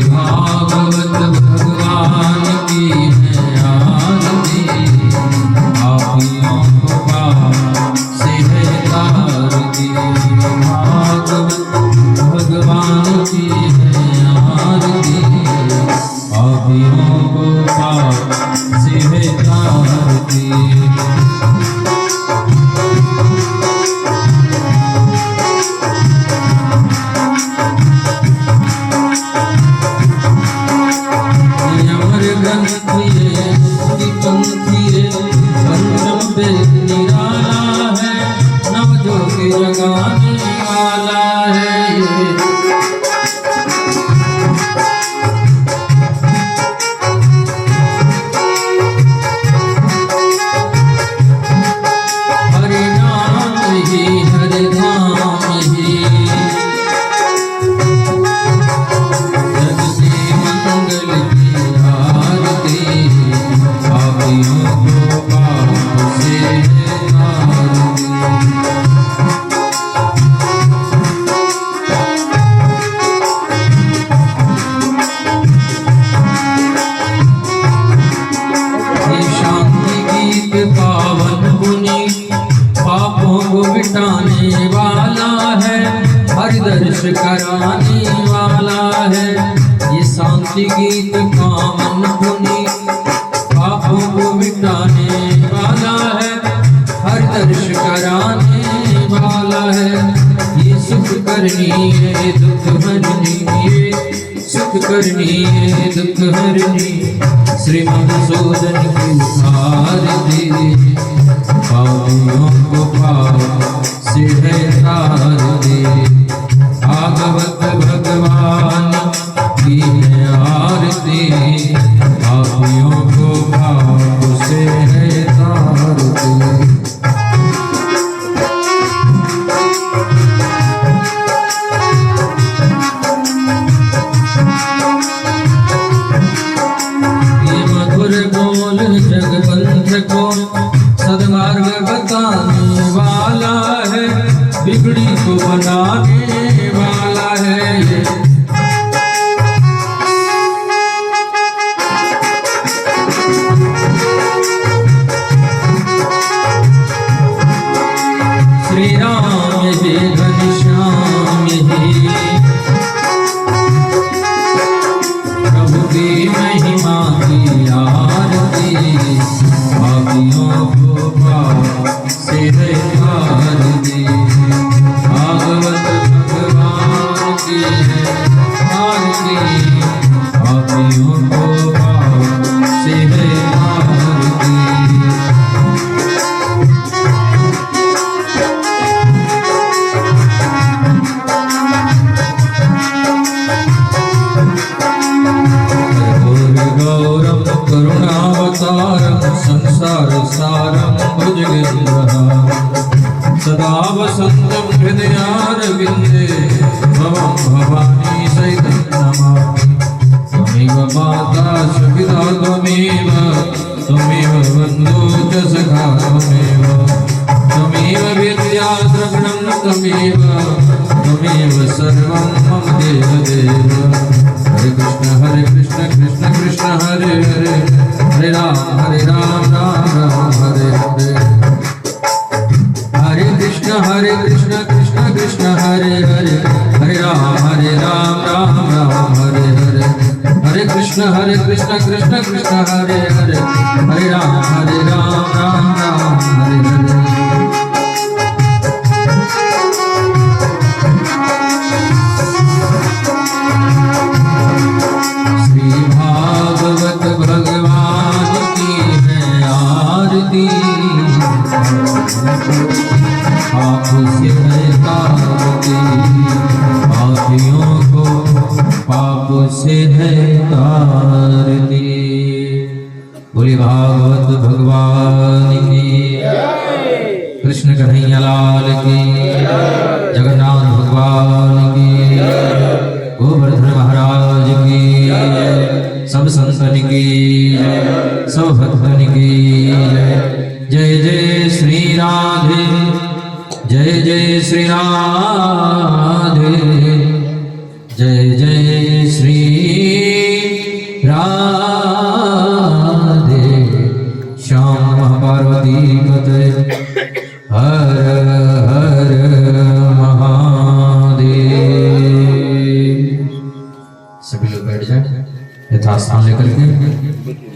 भागवत भगवान की है आरती, पापियों को पाप से है तारती। भागवत भगवान की है आरती, पापियों को पाप से है तारती। जगाने वाला है हरे नाम ही हरे धाम ही, जग से मंगल की आरती, पापियों को पाप से तारती। पावन पुनि पापों को मिटाने वाला है, हरि दर्श कराने वाला है। ये शांति गीत पावन पुनि पापों को मिटाने वाला है, हरि दर्श कराने वाला है। ये सुख करनी है दुख हरनी, ये सुख करनी है दुख हरनी, श्री मधुसूदन की आरती, पापियों को पाप से है तारती। भागवत भगवान की है आरती, पापियों को पाप से है तारती। जगबंध को सदमार्ग बताने वाला है, बिगड़ी को बनाने वाला है। श्री राम हे घनश्याम हे, प्रभु की महिमा की आरती, पापियों को पाप से है तारती। भागवत भगवान की है आरती, पापियों को पाप से है तारती। गौरम करुणावतारम संसार सारम भुजगेन्द्रहारम, सदा वसन्तं हृदयारविन्दे भवं भवानी सहितं नमामि। त्वमेव माता च पिता त्वमेव, त्वमेव बन्धुः च सखा त्वमेव, त्वमेव विद्या द्रविणं त्वमेव, त्वमेव सर्वं मम देवदेव। हरे कृष्ण कृष्ण कृष्ण हरे हरे, हरे राम राम राम हरे हरे। हरे कृष्ण कृष्ण कृष्ण हरे हरे, हरे राम राम हरे हरे। हरे कृष्ण कृष्ण कृष्ण हरे हरे, हरे राम राम हरे हरे। भागवत भगवान की है आरती, पाप से है तारती। पापियों को पाप से है तारती। बोले भागवत भगवान की, कृष्ण कन्हैया लाल की, जगन्नाथ भगवान की, गोवर्धन महाराज की, सब संतन की, सब भक्तन की जय जय श्री राधे, जय जय श्री राधे, जय जय श्री सभी लोग बैठ जाए यथास्थान लेकर के।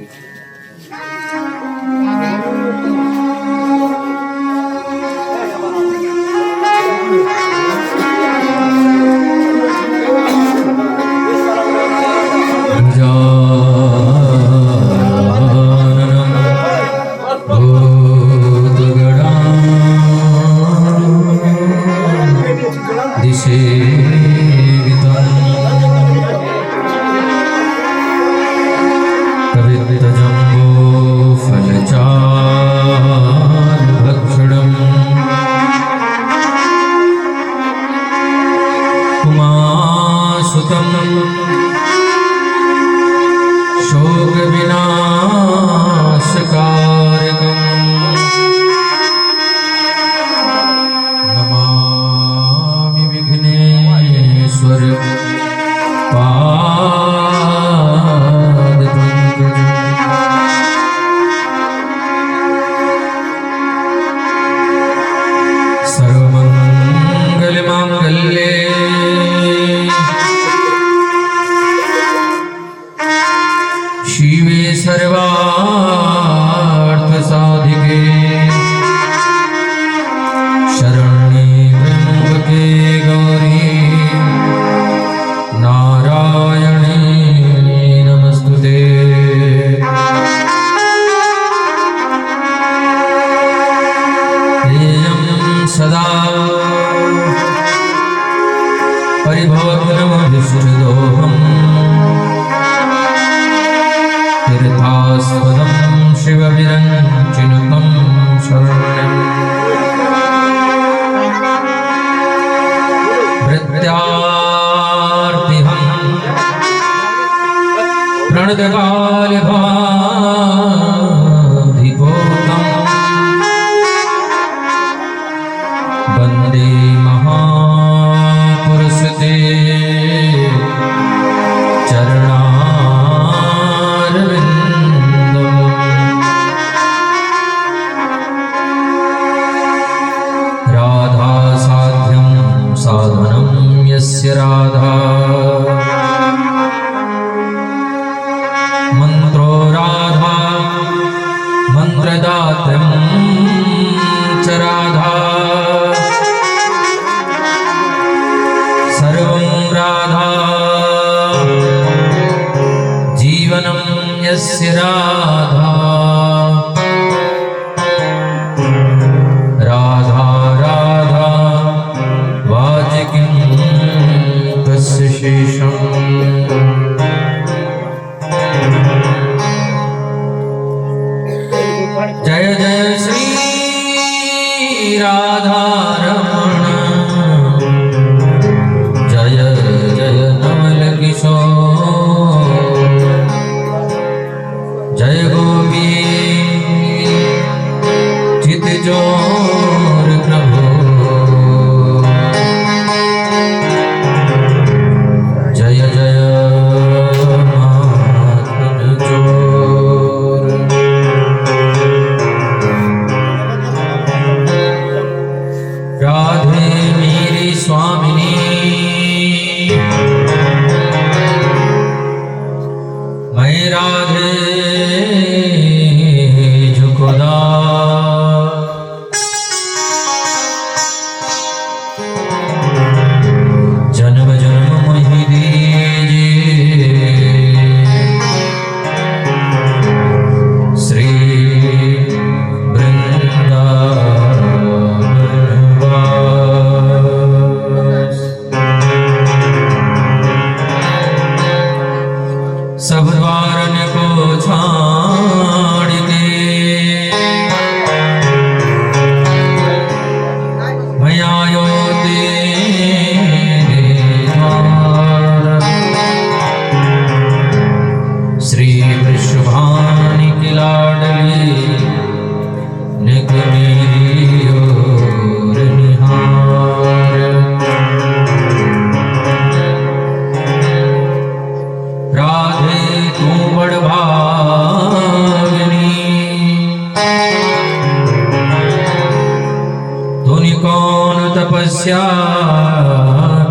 तपस्या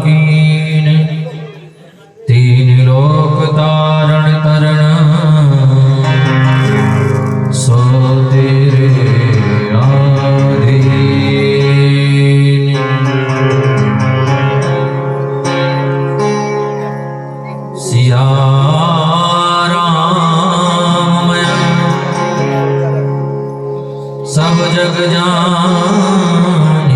कीन तीन लोक जग जानी,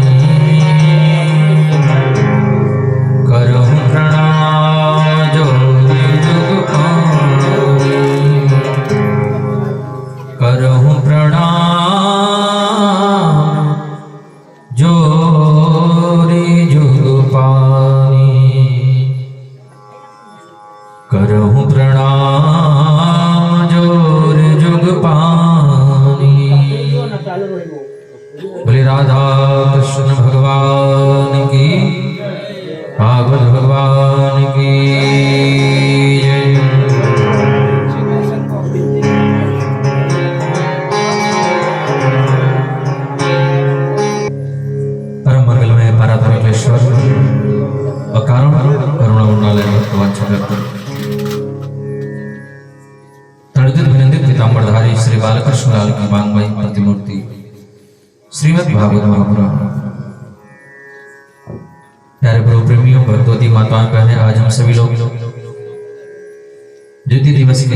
करहूँ प्रणाम जोरी जुग पानी, करहूँ प्रणाम जोरी जुग पानी, करहूँ प्रणाम जोरी जुग पानी। बोले राधा कृष्ण भगवान की, भागवत भगवान की जय। परम मंगलमय परात्परेश्वर अकारण करुणा उन्नालय भगवान छत्रपति तड़दित विनंदित पीतांबरधारी श्री बालकृष्ण लाल की वांगमयी प्रतिमूर्ति श्रीमद् भागवत महापुराण। प्यारे प्रभु प्रेमियों, भक्तवती माताएं बहनें, आज हम सभी लोग द्वितीय दिवस की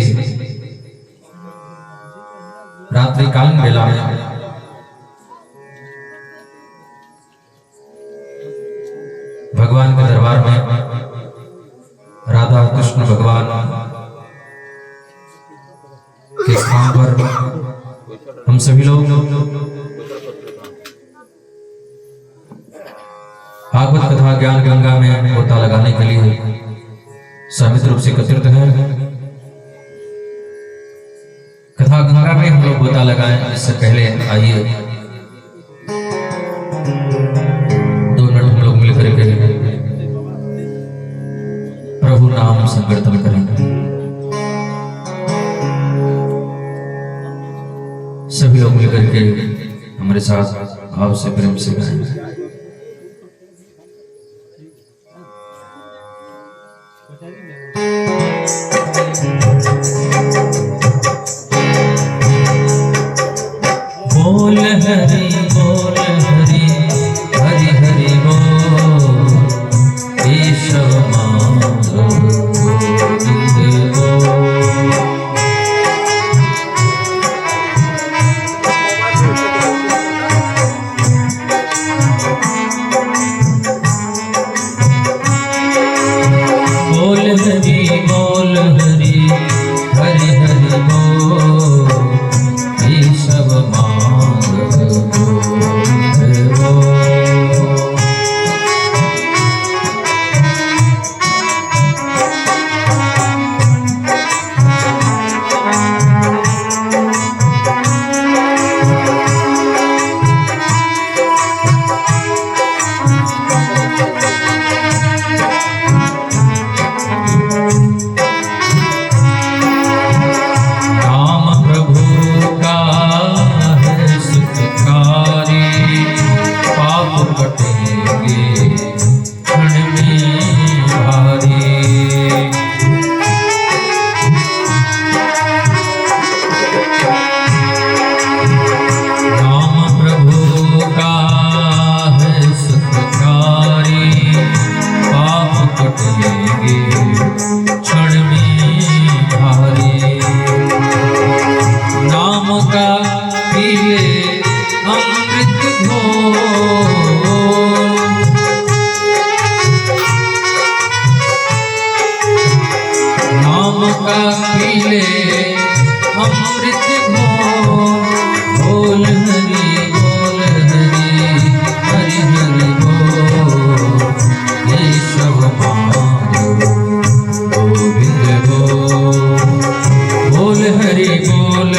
रात्रिकालीन वेला में भगवान के दरबार में राधा कृष्ण भगवान के स्थान पर हम सभी लोग भागवत कथा ज्ञान गंगा में गोता लगाने के लिए समित रूप से एकत्रित हैं। कथा गंगा में हम लोग गोता लगाएं, इससे पहले आइए 2 मिनट हम लोग मिलकर के प्रभु नाम संकीर्तन करेंगे। सभी लोग मिलकर के हमारे साथ भाव से प्रेम से गाएंगे। बोल हरि बोल हरि हरि हरि बोल, केशव माधव गोविंद बोल। बोल हरि बोल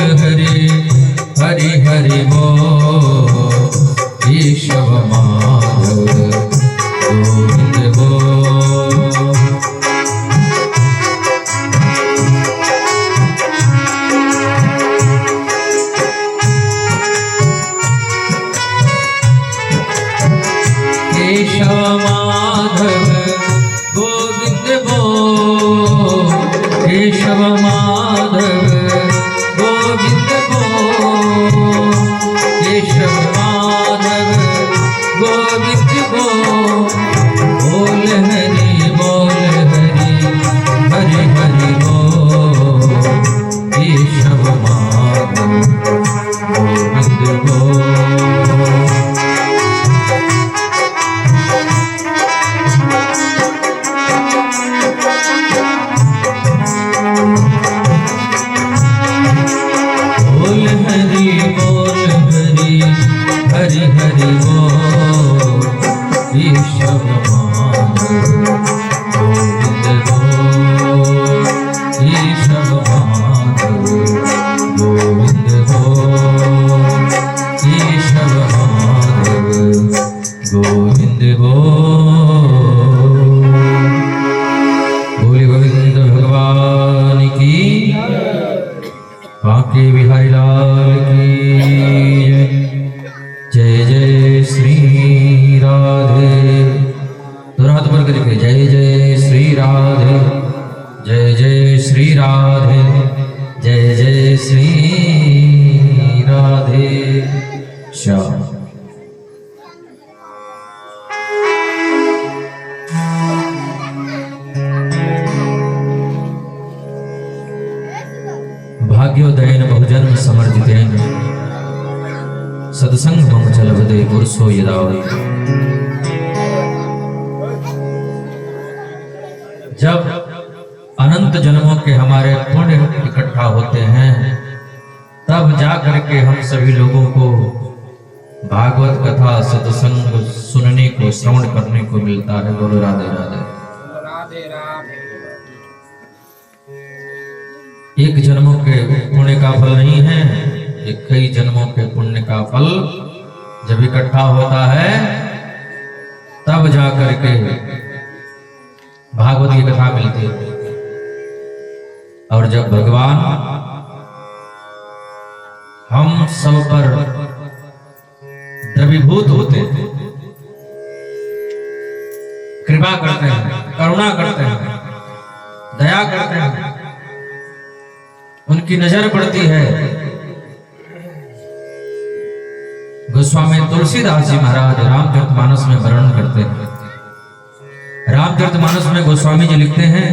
हरि हरि हरि बोल, केशव माधव गोविंद बोल। केशव माधव गोविंद बोल, केशव माधव गोविंद बोल। बोल हरि हरि हरि बोल, केशव माधव गोविंद बोल। बांके बिहारी लाल की जय। जय श्री राधे। दोनों हाथ ऊपर करके जय जय श्री राधे, जय जय श्री राधे, जय जय श्री राधे श्याम। भाग्योदयन बहुजन्म समर्जितेन सत्संग मम चलवदे पुरुषो यदावै। जब अनंत जन्मों के हमारे पुण्य इकट्ठा होते हैं तब जा करके हम सभी लोगों को भागवत कथा सत्संग सुनने को, श्रवण करने को मिलता है। बोलो राधे राधे। एक जन्मों के पुण्य का फल नहीं है, ये कई जन्मों के पुण्य का फल जब इकट्ठा होता है तब जा करके भागवत की कथा मिलती है। और जब भगवान हम सब पर द्रवीभूत होते हैं, कृपा करते हैं, करुणा करते हैं, दया करते हैं, उनकी नजर पड़ती है। गोस्वामी तुलसीदास जी महाराज रामचरितमानस में वर्णन करते हैं। रामचरितमानस में गोस्वामी जी लिखते हैं,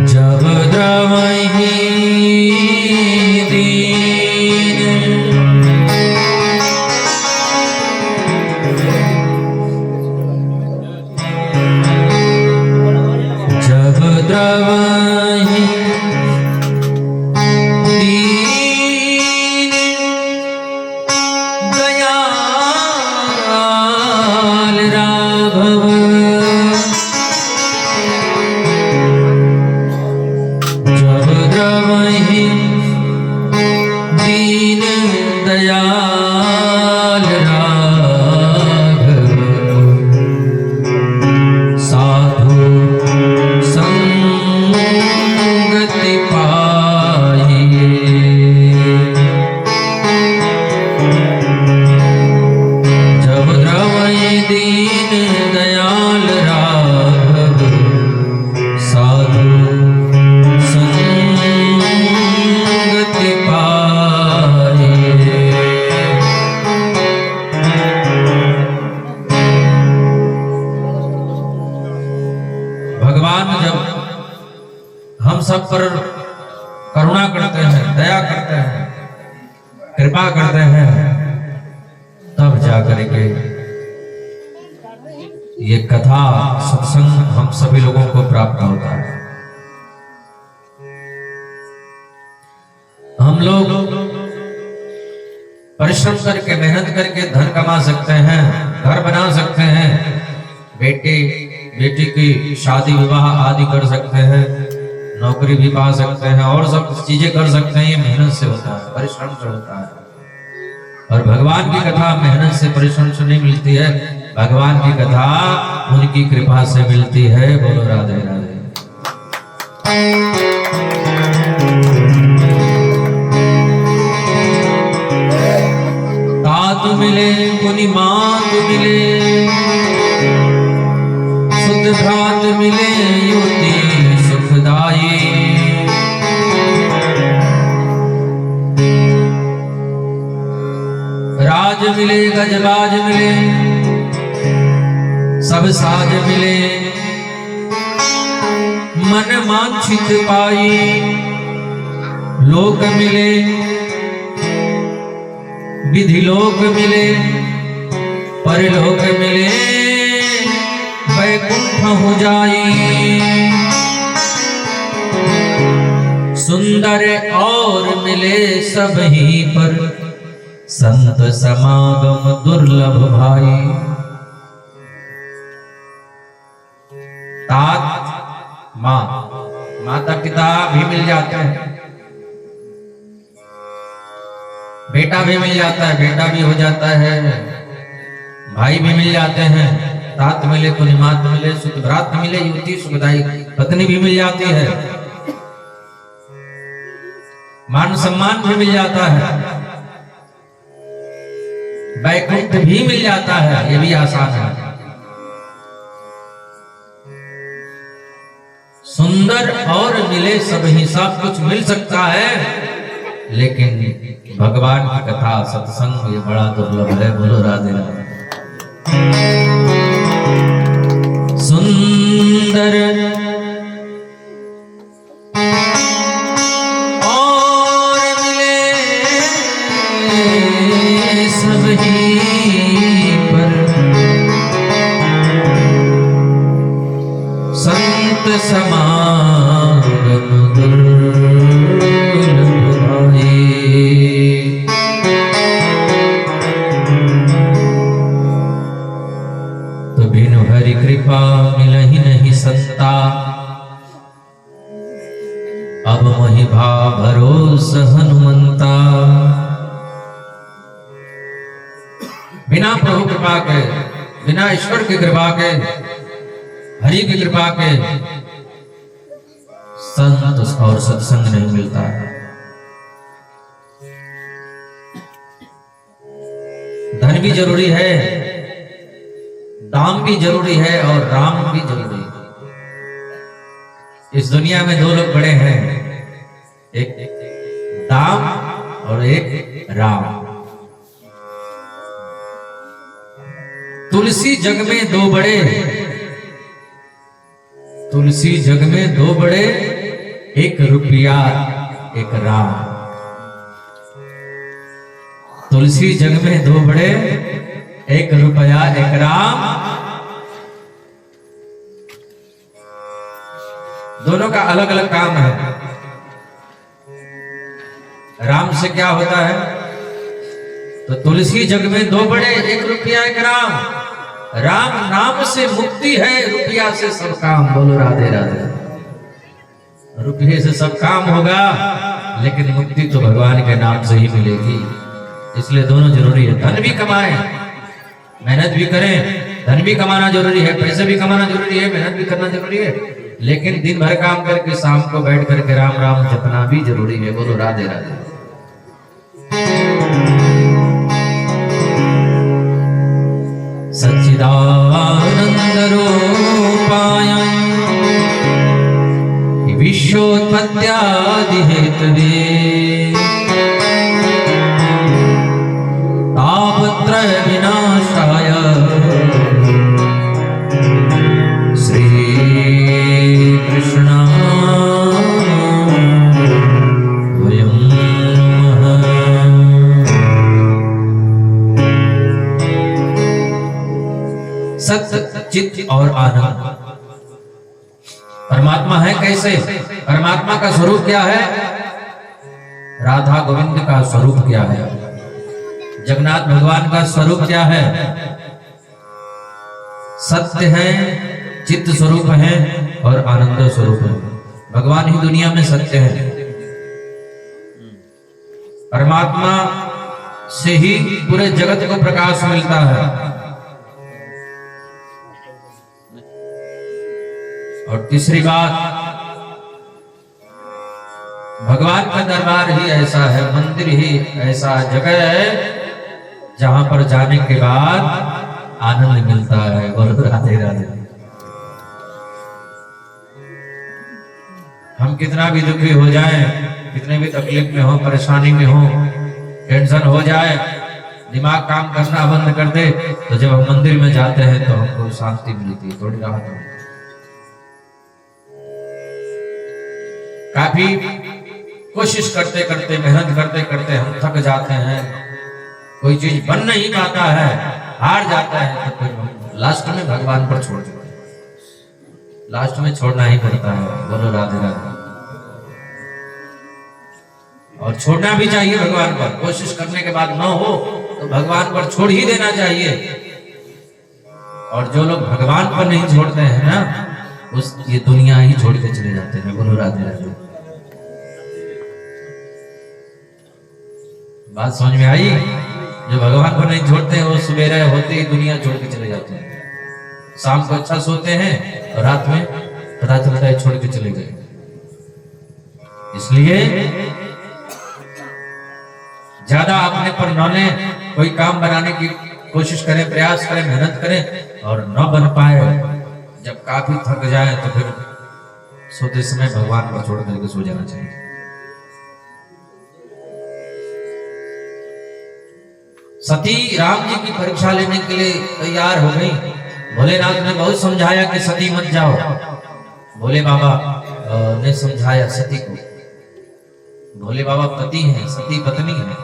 जब द्रवहि दीन जब द्रवहि दीन दयाल राघव जब द्रवहि दीन दयाल राघव साधु संगति पाइए। जब द्रवहि दीन दयाल राघव साधु संगति पाइए। भगवान जब हम सब पर करुणा करते हैं, दया करते हैं, कृपा करते हैं, तब जाकर के ये कथा सत्संग हम सभी लोगों को प्राप्त होता है। हम लोग परिश्रम करके, मेहनत करके धन कमा सकते हैं, घर बना सकते हैं, बेटी की शादी विवाह आदि कर सकते हैं, नौकरी भी पा सकते हैं और सब चीजें कर सकते हैं। ये मेहनत से होता है, परिश्रम से होता है। और भगवान की कथा मेहनत से, परिश्रम से नहीं मिलती है। भगवान की कथा उनकी कृपा से मिलती है। बोलो राधे राधे। तात मिले मुनि मात मिले, सुत भ्रात मिले युति सुखदाई। राज मिले गजबाज मिले, सब साज मिले, मन वांछित पाई। लोक मिले विधि लोक मिले, परलोक मिले वैकुंठ हो जाई। सुंदर और मिले सब ही पर, संत समागम दुर्लभ भाई। तात माँ, माता पिता भी मिल जाते हैं, बेटा भी मिल जाता है, बेटा भी हो जाता है, भाई भी मिल जाते हैं, तात मिले तो निमात मिले, सुख भ्रात मिले युवती सुखदाई पत्नी भी मिल जाती है, मान सम्मान भी मिल जाता है, वैकुंठ भी मिल जाता है, ये भी आसान है। सुंदर और मिले सब ही, सब कुछ मिल सकता है, लेकिन भगवान की कथा सत्संग ये बड़ा दुर्लभ है। बोलो राधे राधे। सुंदर और मिले सब ही पर, संत समागम दुर्लभ भाई। तो बिनु हरि कृपा मिलहि नहीं सत्ता, अब मोहि भाव भरोस हनुमंता। बिना प्रभु कृपा के, बिना ईश्वर की कृपा के, हरि की कृपा के संत और सत्संग नहीं मिलता है। धन भी जरूरी है, दाम भी जरूरी है और राम भी जरूरी है। इस दुनिया में दो लोग बड़े हैं, एक दाम और एक राम। तुलसी जग में दो बड़े, तुलसी जग में दो बड़े, एक रुपया एक राम। तुलसी जग में दो बड़े, एक रुपया एक राम। दोनों का अलग अलग काम है। राम से क्या होता है? तो तुलसी जग में दो बड़े, एक रुपया एक राम। राम नाम से मुक्ति है, रुपया से सब काम। बोलो राधे राधे। रुपये से सब काम होगा, लेकिन मुक्ति तो भगवान के नाम से ही मिलेगी। इसलिए दोनों जरूरी है। धन भी कमाएं, मेहनत भी करें। धन भी कमाना जरूरी है, पैसे भी कमाना जरूरी है, मेहनत भी करना जरूरी है, लेकिन दिन भर काम करके शाम को बैठ करके राम राम जपना भी जरूरी है। बोलो राधे राधे। सच्चिदानंद रूपाय विश्वोत्पत्त्यादि हेतवे तापत्रय विनाशाय श्री कृष्णाय नमः। सत्य चित्त और आनंद परमात्मा है कैसे? परमात्मा का स्वरूप क्या है? राधा गोविंद का स्वरूप क्या है? जगन्नाथ भगवान का स्वरूप क्या है? सत्य है, चित्त स्वरूप है और आनंद स्वरूप है। भगवान ही दुनिया में सत्य है। परमात्मा से ही पूरे जगत को प्रकाश मिलता है। और तीसरी बात, भगवान का दरबार ही ऐसा है, मंदिर ही ऐसा जगह है जहां पर जाने के बाद आनंद मिलता है। बोलो राधे राधे। हम कितना भी दुखी हो जाएं, कितने भी तकलीफ में हो, परेशानी में हो, टेंशन हो जाए, दिमाग काम करना बंद कर दे, तो जब हम मंदिर में जाते हैं तो हमको शांति मिलती है, थोड़ी राहत मिलती है। काफी कोशिश करते करते, मेहनत करते करते हम थक जाते हैं, कोई चीज बन नहीं पाता है, हार जाता है, तो फिर लास्ट में भगवान पर छोड़ देते हैं। लास्ट में छोड़ना ही पड़ता है। बोलो राधे राधे। और छोड़ना भी चाहिए भगवान पर। कोशिश करने के बाद न हो तो भगवान पर छोड़ ही देना चाहिए। और जो लोग भगवान पर नहीं छोड़ते हैं ना, उस ये दुनिया ही छोड़ के चले जाते हैं। बोलो राधे राधे। बात समझ में आई? जो भगवान को नहीं छोड़ते हैं वो सवेरे होते ही दुनिया छोड़ के चले जाते हैं। शाम को अच्छा सोते हैं और रात में पता चलता है छोड़ के चले गए। इसलिए ज्यादा अपने पर न लें, कोई काम बनाने की कोशिश करें, प्रयास करें, मेहनत करें और न बन पाए, जब काफी थक जाए तो फिर सोते समय भगवान पर छोड़ करके सो जाना चाहिए। सती राम जी की परीक्षा लेने के लिए तैयार हो गई। भोलेनाथ ने बहुत समझाया कि सती मत जाओ। भोले बाबा ने समझाया सती को। भोले बाबा पति हैं, सती पत्नी है।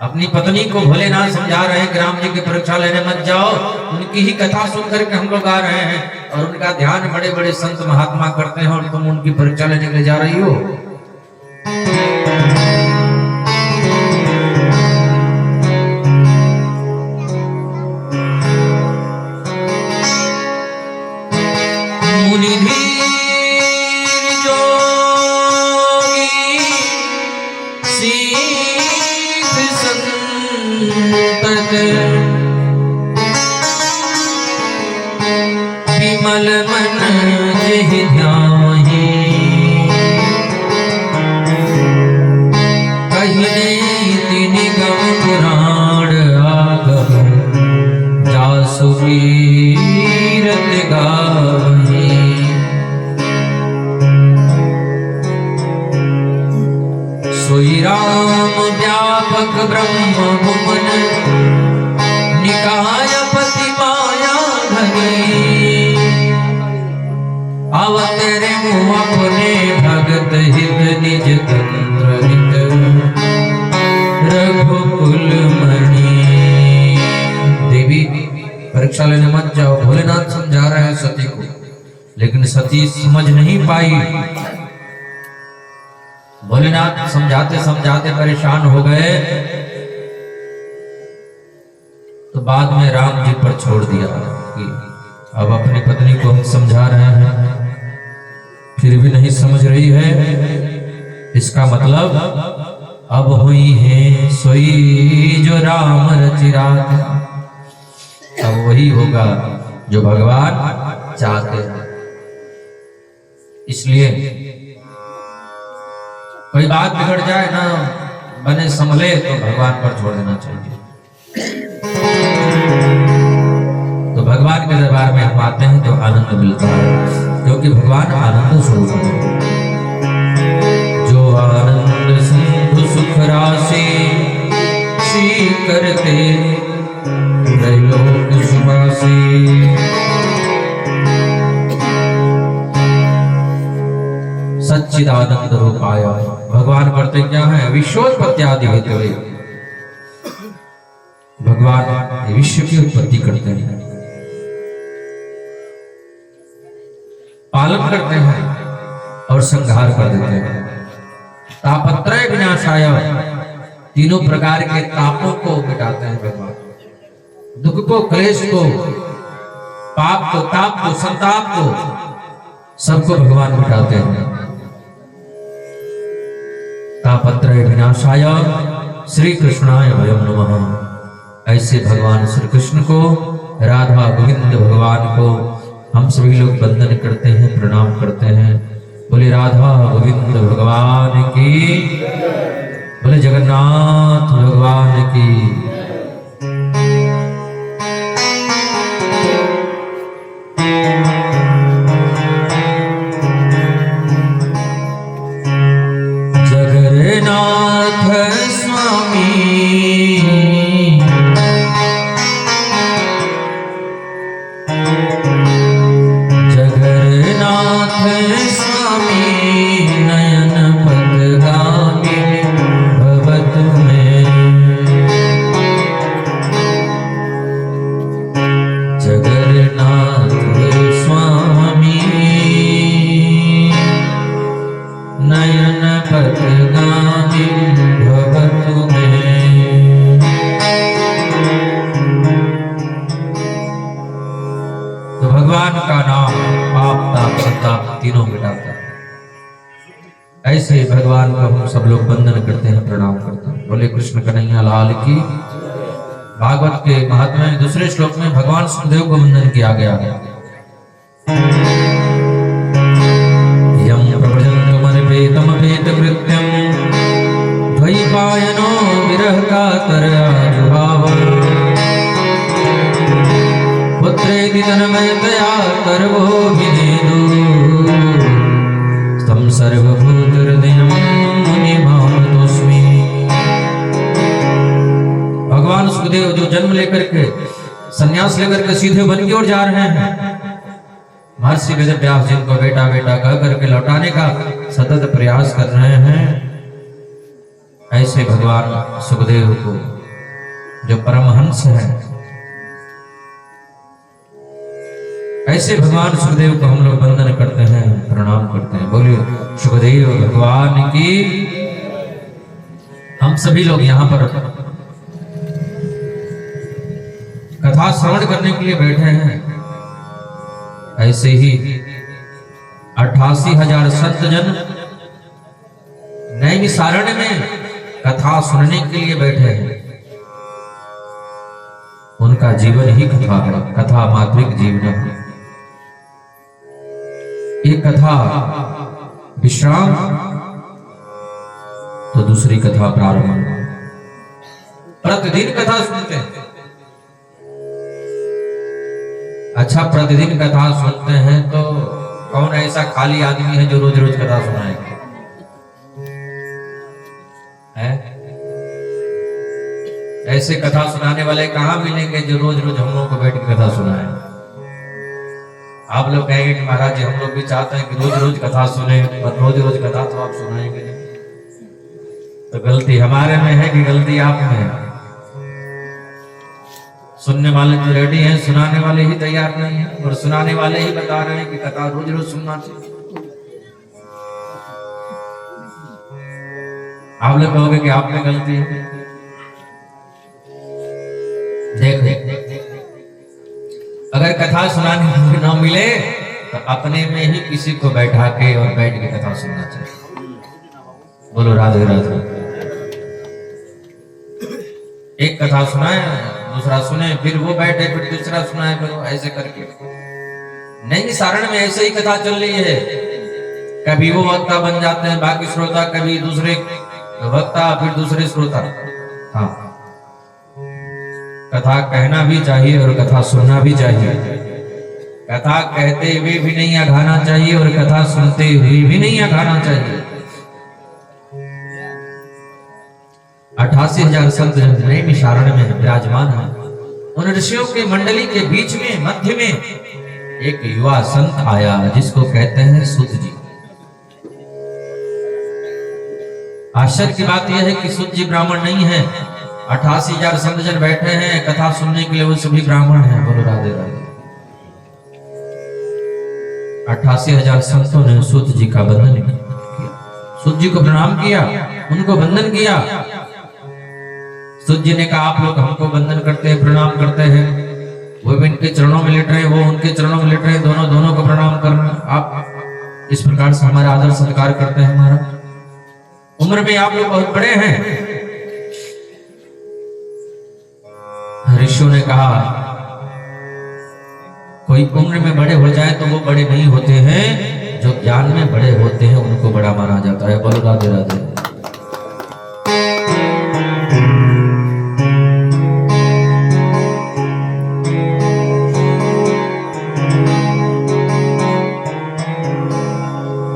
अपनी पत्नी को भोलेनाथ समझा रहे हैं कि राम जी की परीक्षा लेने मत जाओ। उनकी ही कथा सुनकर के हम लोग आ रहे हैं और उनका ध्यान बड़े बड़े संत महात्मा करते हैं और तुम उनकी परीक्षा लेने के लिए जा रही हो। विमल मन जेहि ध्याहि, कहिने निगम पुराण आगम, जासु कीरत गाहि। सोई राम व्यापक ब्रह्म भुवन, निकाय पति माया धनी। अवतरे मुँह अपने भगत हित, निज तंत्र हित रघुकुल मणि। देवी परीक्षा लेने मत जाओ, भोलेनाथ समझा रहे हैं सती को, लेकिन सती समझ नहीं पाई। भोलेनाथ समझाते समझाते परेशान हो गए तो बाद में राम जी पर छोड़ दिया कि अब अपनी पत्नी को हम समझा रहे हैं फिर भी नहीं समझ रही है। इसका मतलब अब हुई है सोई जो राम रचिरा, अब वही होगा जो भगवान चाहते हैं। इसलिए कोई बात बिगड़ जाए ना बने संभले तो भगवान पर छोड़ देना चाहिए। तो भगवान के दरबार में हम आते हैं तो आनंद मिलता है, क्योंकि भगवान आनंद स्वरूप है। जो आनंद सिंधु सुख राशि, श्री करते त्रैलोक सुवासी। सच्चिदानंद रूपाय, भगवान करते क्या है? विश्वोत्पत्ति आदि हेतु भगवान विश्व की उत्पत्ति करते हैं, पालन करते हैं और संहार कर देते हैं। तापत्रय विनाशाय, तीनों प्रकार के तापों को मिटाते हैं भगवान। दुख को, क्लेश को, पाप को, ताप को, संताप को, सबको भगवान मिटाते हैं। तापत्रय विनाशाय श्री कृष्णाय वयं नमः। ऐसे भगवान श्री कृष्ण को, राधा गोविंद भगवान को हम सभी लोग वंदन करते हैं, प्रणाम करते हैं। बोले राधा गोविंद भगवान की, बोले जगन्नाथ भगवान की। जगन्नाथ स्वामी तीनों मिटाता है। ऐसे भगवान को हम सब लोग वंदन करते हैं, प्रणाम करते हैं। बोले कृष्ण कन्हैया लाल की। भागवत के महात्म्य में दूसरे श्लोक में भगवान सुखदेव को वंदन किया गया है। यम प्रभजन्तमर्पेतमपेत कृत्यं द्वैपायनो विरह कातर आजुहाव पुत्रेति तन्मयतया कर्मो विनेदु तं सर्वभूतहृदयं मुनिमानतोऽस्मि। भगवान सुखदेव जो जन्म लेकर के संन्यास लेकर के सीधे वन की ओर जा रहे हैं, महर्षि वेद व्यास जिनको बेटा बेटा कह करके लौटाने का सतत प्रयास कर रहे हैं, ऐसे भगवान सुखदेव को जो परमहंस है, ऐसे भगवान सुखदेव को हम लोग वंदन करते हैं, प्रणाम करते हैं। बोलिए सुखदेव भगवान की। हम सभी लोग यहाँ पर कथा श्रवण करने के लिए बैठे हैं। ऐसे ही 88,000 संत जन नैमिषारण्य में कथा सुनने के लिए बैठे हैं। उनका जीवन ही कथा है, कथा मात्रिक जीवन है। एक कथा विश्राम तो दूसरी कथा प्रारंभ। प्रतिदिन कथा सुनते हैं। अच्छा, प्रतिदिन कथा सुनते हैं तो कौन ऐसा खाली आदमी है जो रोज रोज कथा सुनाएगा? ऐसे कथा सुनाने वाले कहाँ मिलेंगे जो रोज रोज हम लोग को बैठ के कथा सुनाए? आप लोग कहेंगे कि महाराज जी हम लोग भी चाहते हैं कि रोज रोज कथा सुने, पर रोज रोज कथा तो आप सुनाएंगे नहीं। तो गलती हमारे में है कि गलती आप में है? सुनने वाले तो रेडी हैं, सुनाने वाले ही तैयार नहीं है, और सुनाने वाले ही बता रहे हैं कि कथा रोज रोज सुनना चाहिए। आप लोग कहोगे कि आप में गलती है। देख, अगर कथा सुनाने ना मिले तो अपने में ही किसी को बैठा के और बैठ के कथा सुनना चाहिए। बोलो राधे राधे। एक कथा सुनाए, दूसरा सुने, फिर वो बैठे, फिर दूसरा सुनाए, फिर वो ऐसे करके। नैमिषारण्य में ऐसे ही कथा चल रही है। कभी वो वक्ता बन जाते हैं बाकी श्रोता, कभी दूसरे वक्ता, फिर दूसरे श्रोता। हाँ, कथा कहना भी चाहिए और कथा सुनना भी चाहिए। कथा कहते हुए भी नहीं अघाना चाहिए और कथा सुनते हुए भी नहीं अघाना चाहिए। 88,000 संत नैमिषारण्य में विराजमान है। उन ऋषियों के मंडली के बीच में मध्य में एक युवा संत आया जिसको कहते हैं सूत जी। आश्चर्य की बात यह है कि सूत जी ब्राह्मण नहीं है। 88,000 संत जन बैठे हैं कथा सुनने के लिए, वो सभी ब्राह्मण हैं। बोलो राधे राधे। 88,000 संतों ने सूत जी का वंदन किया, सूत जी को प्रणाम किया, उनको वंदन किया। सूत जी ने कहा आप लोग हमको वंदन करते हैं, प्रणाम करते हैं, वो भी इनके चरणों में लेट रहे हैं, वो उनके चरणों में लेट रहे हैं, दोनों को प्रणाम करना। आप इस प्रकार से हमारा आदर सत्कार करते हैं। हमारा उम्र में आप लोग बहुत बड़े हैं। ऋषियों ने कहा कोई उम्र में बड़े हो जाए तो वो बड़े नहीं होते हैं, जो ज्ञान में बड़े होते हैं उनको बड़ा माना जाता है। बोलो राधे राधे।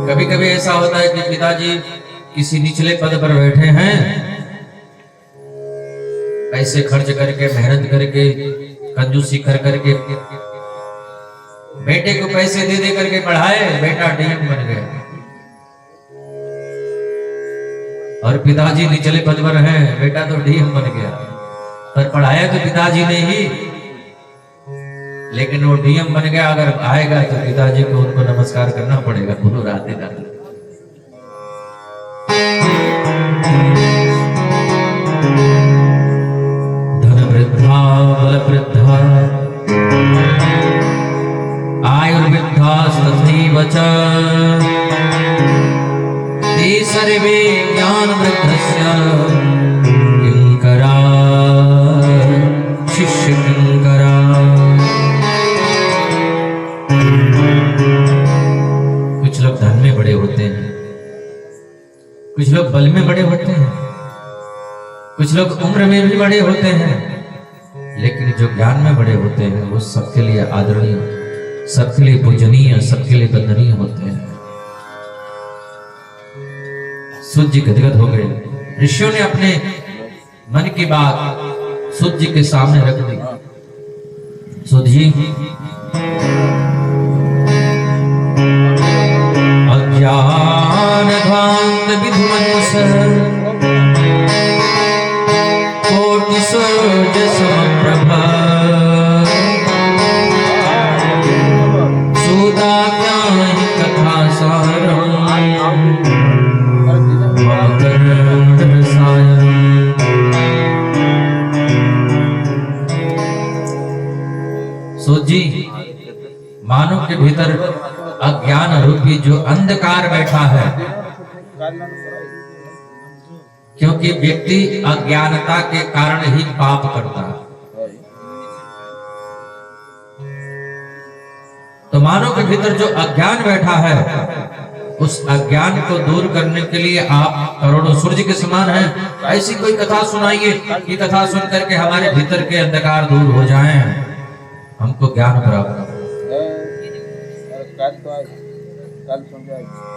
कभी कभी ऐसा होता है कि पिताजी किसी निचले पद पर बैठे हैं, पैसे खर्च करके, मेहनत करके, कंजूसी कर करके बेटे को पैसे दे दे करके पढ़ाए, बेटा डीएम बन गया। और पिताजी निचले पद पर हैं, बेटा तो डीएम बन गया, पर पढ़ाया तो पिताजी ने ही, लेकिन वो डीएम बन गया। अगर आएगा तो पिताजी को उनको नमस्कार करना पड़ेगा। बोलो राधे राधे। धन वृद्धा बल वृद्धा आयुर्वृद्धा तथैव च ते सर्वे ज्ञान वृद्धस्य किंकरा कुछ लोग बल में बड़े होते हैं, कुछ लोग उम्र में भी बड़े होते हैं, लेकिन जो ज्ञान में बड़े होते हैं वो सबके लिए आदरणीय, सबके लिए पूजनीय, सबके लिए वंदनीय होते हैं। सूत जी गदगद हो गए। ऋषियों ने अपने मन की बात सूत जी के सामने रख दी। सूत जी, अज्ञान ध्वांत विध्वंस कोटि सूर्य समप्रभ सूता ज्ञान कथा सारम सूत जी, मानव के भीतर अज्ञान रूपी जो अंधकार बैठा है, क्योंकि व्यक्ति अज्ञानता के कारण ही पाप करता है, तो मानव के भीतर जो अज्ञान बैठा है, उस अज्ञान को दूर करने के लिए आप करोड़ों सूर्य के समान हैं। ऐसी कोई कथा सुनाइए कि कथा सुनकर के हमारे भीतर के अंधकार दूर हो जाएं, हमको ज्ञान प्राप्त हो।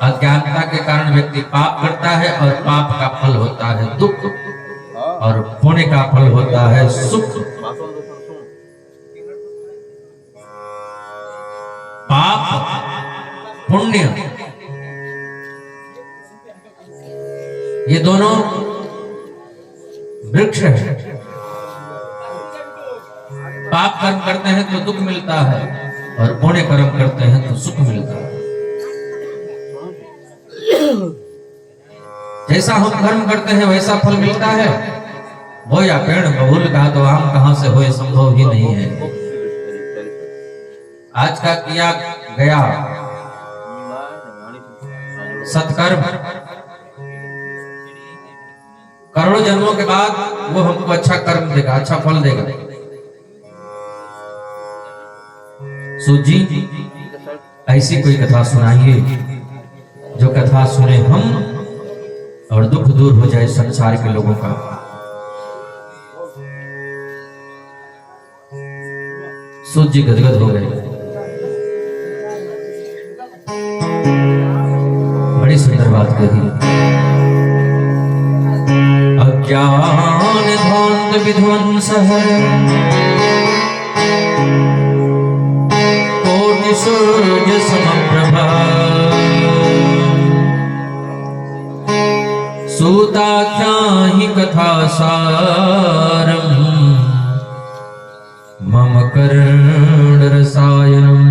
अज्ञानता के कारण व्यक्ति पाप करता है और पाप का फल होता है दुख, और पुण्य का फल होता है सुख। पाप पुण्य ये दोनों वृक्ष है। पाप कर्म करते हैं तो दुख मिलता है, और पुण्य कर्म करते हैं तो सुख मिलता है। जैसा हम कर्म करते हैं वैसा फल मिलता है। वो या पेड़ बबूल का तो आम कहां से हो, संभव ही नहीं है। आज का किया गया सत्कर्म करोड़ों जन्मों के बाद वो हमको अच्छा कर्म देगा, अच्छा फल देगा। सूत जी, ऐसी कोई कथा सुनाइए जो कथा सुने हम और दुख दूर हो जाए संसार के लोगों का। सूत जी गदगद हो गए। बड़ी सुंदर बात कही। अज्ञान ध्वांत विध्वंस कोटि सूर्य समप्रभा सूताख्याहि कथा सारम मम कर्ण रसायनम।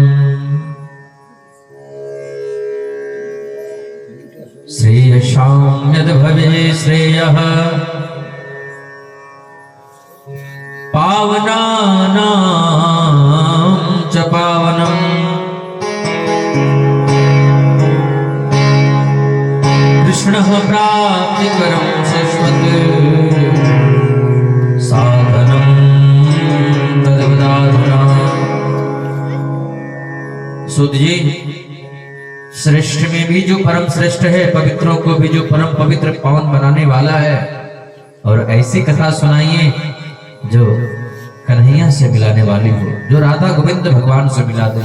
श्रेयसां यद् भवे श्रेयः पावनानां च पावनम्। कृष्णः प्राप्तिकरं शश्वत् साधनं तद्वदाधुना। सूत जी, श्रेष्ठ में भी जो परम श्रेष्ठ है, पवित्रों को भी जो परम पवित्र पावन बनाने वाला है, और ऐसी कथा सुनाइए जो कन्हैया से मिलाने वाली हो, जो राधा गोविंद भगवान से मिला दे,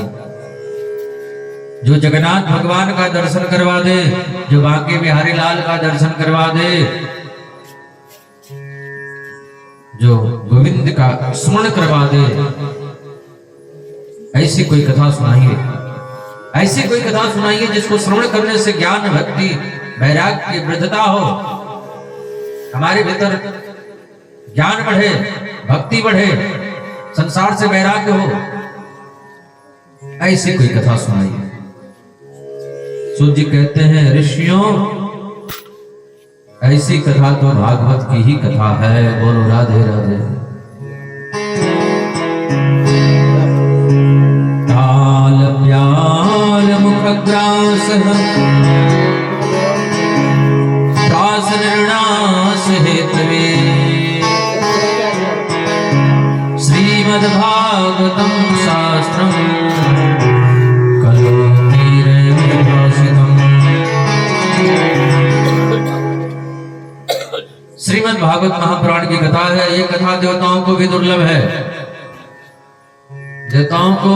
जो जगन्नाथ भगवान का दर्शन करवा दे, जो बांके बिहारी लाल का दर्शन करवा दे, जो गोविंद का स्मरण करवा दे। ऐसी कोई कथा सुनाइए, ऐसी कोई कथा सुनाइए जिसको श्रवण करने से ज्ञान, भक्ति, वैराग्य की वृद्धता हो, हमारे भीतर ज्ञान बढ़े, भक्ति बढ़े, संसार से वैराग्य हो। ऐसी कोई कथा सुनाइए। सूत जी कहते हैं, ऋषियों, ऐसी कथा तो भागवत की ही कथा है। बोलो राधे राधे। ताल प्याल मुखग्रास प्रास निर्णास हेतवे श्रीमद्भागवतम शास्त्रम कलो भागवत महापुराण की कथा है। ये कथा देवताओं को भी दुर्लभ है। देवताओं को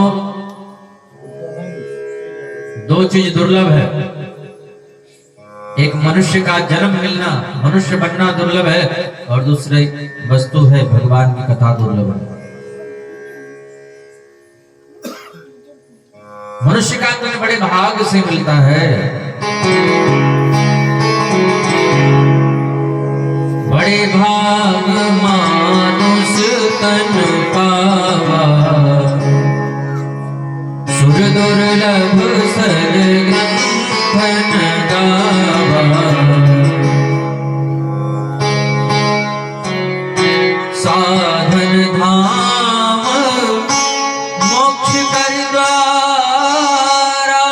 दो चीज दुर्लभ है। एक मनुष्य का जन्म मिलना, मनुष्य बनना दुर्लभ है, और दूसरी वस्तु है भगवान की कथा दुर्लभ है। मनुष्य का जन्म बड़े भाग्य से मिलता है। बड़े भाग मानुष तन पावा, सुर दुर्लभ सर ग्रंथन गावा। साधन धाम मोक्ष कर द्वारा,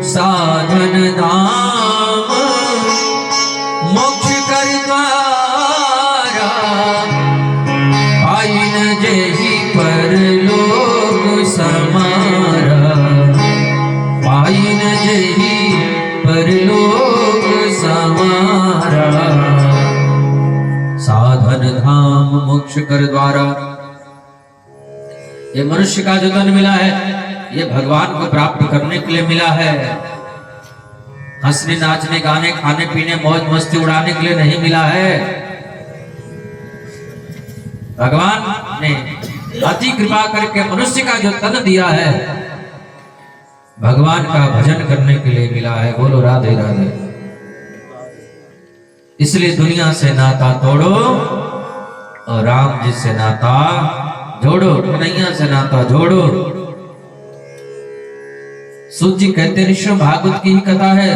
साधन धाम मोक्ष कर द्वारा। पाइन जही परलोक समारा, पाइन जही परलोक समारा। साधन धाम मोक्ष कर द्वारा। ये मनुष्य का जो धन मिला है, ये भगवान को प्राप्त करने के लिए मिला है। हंसने नाचने गाने खाने पीने मौज मस्ती उड़ाने के लिए नहीं मिला है। भगवान ने अति कृपा करके मनुष्य का जो तन दिया है, भगवान का भजन करने के लिए मिला है। बोलो राधे राधे। इसलिए दुनिया से नाता तोड़ो और राम जी से नाता जोड़ो। कन्हैया से नाता जोड़ो। सूत जी कहते हैं ऋषि भागवत की ही कथा है,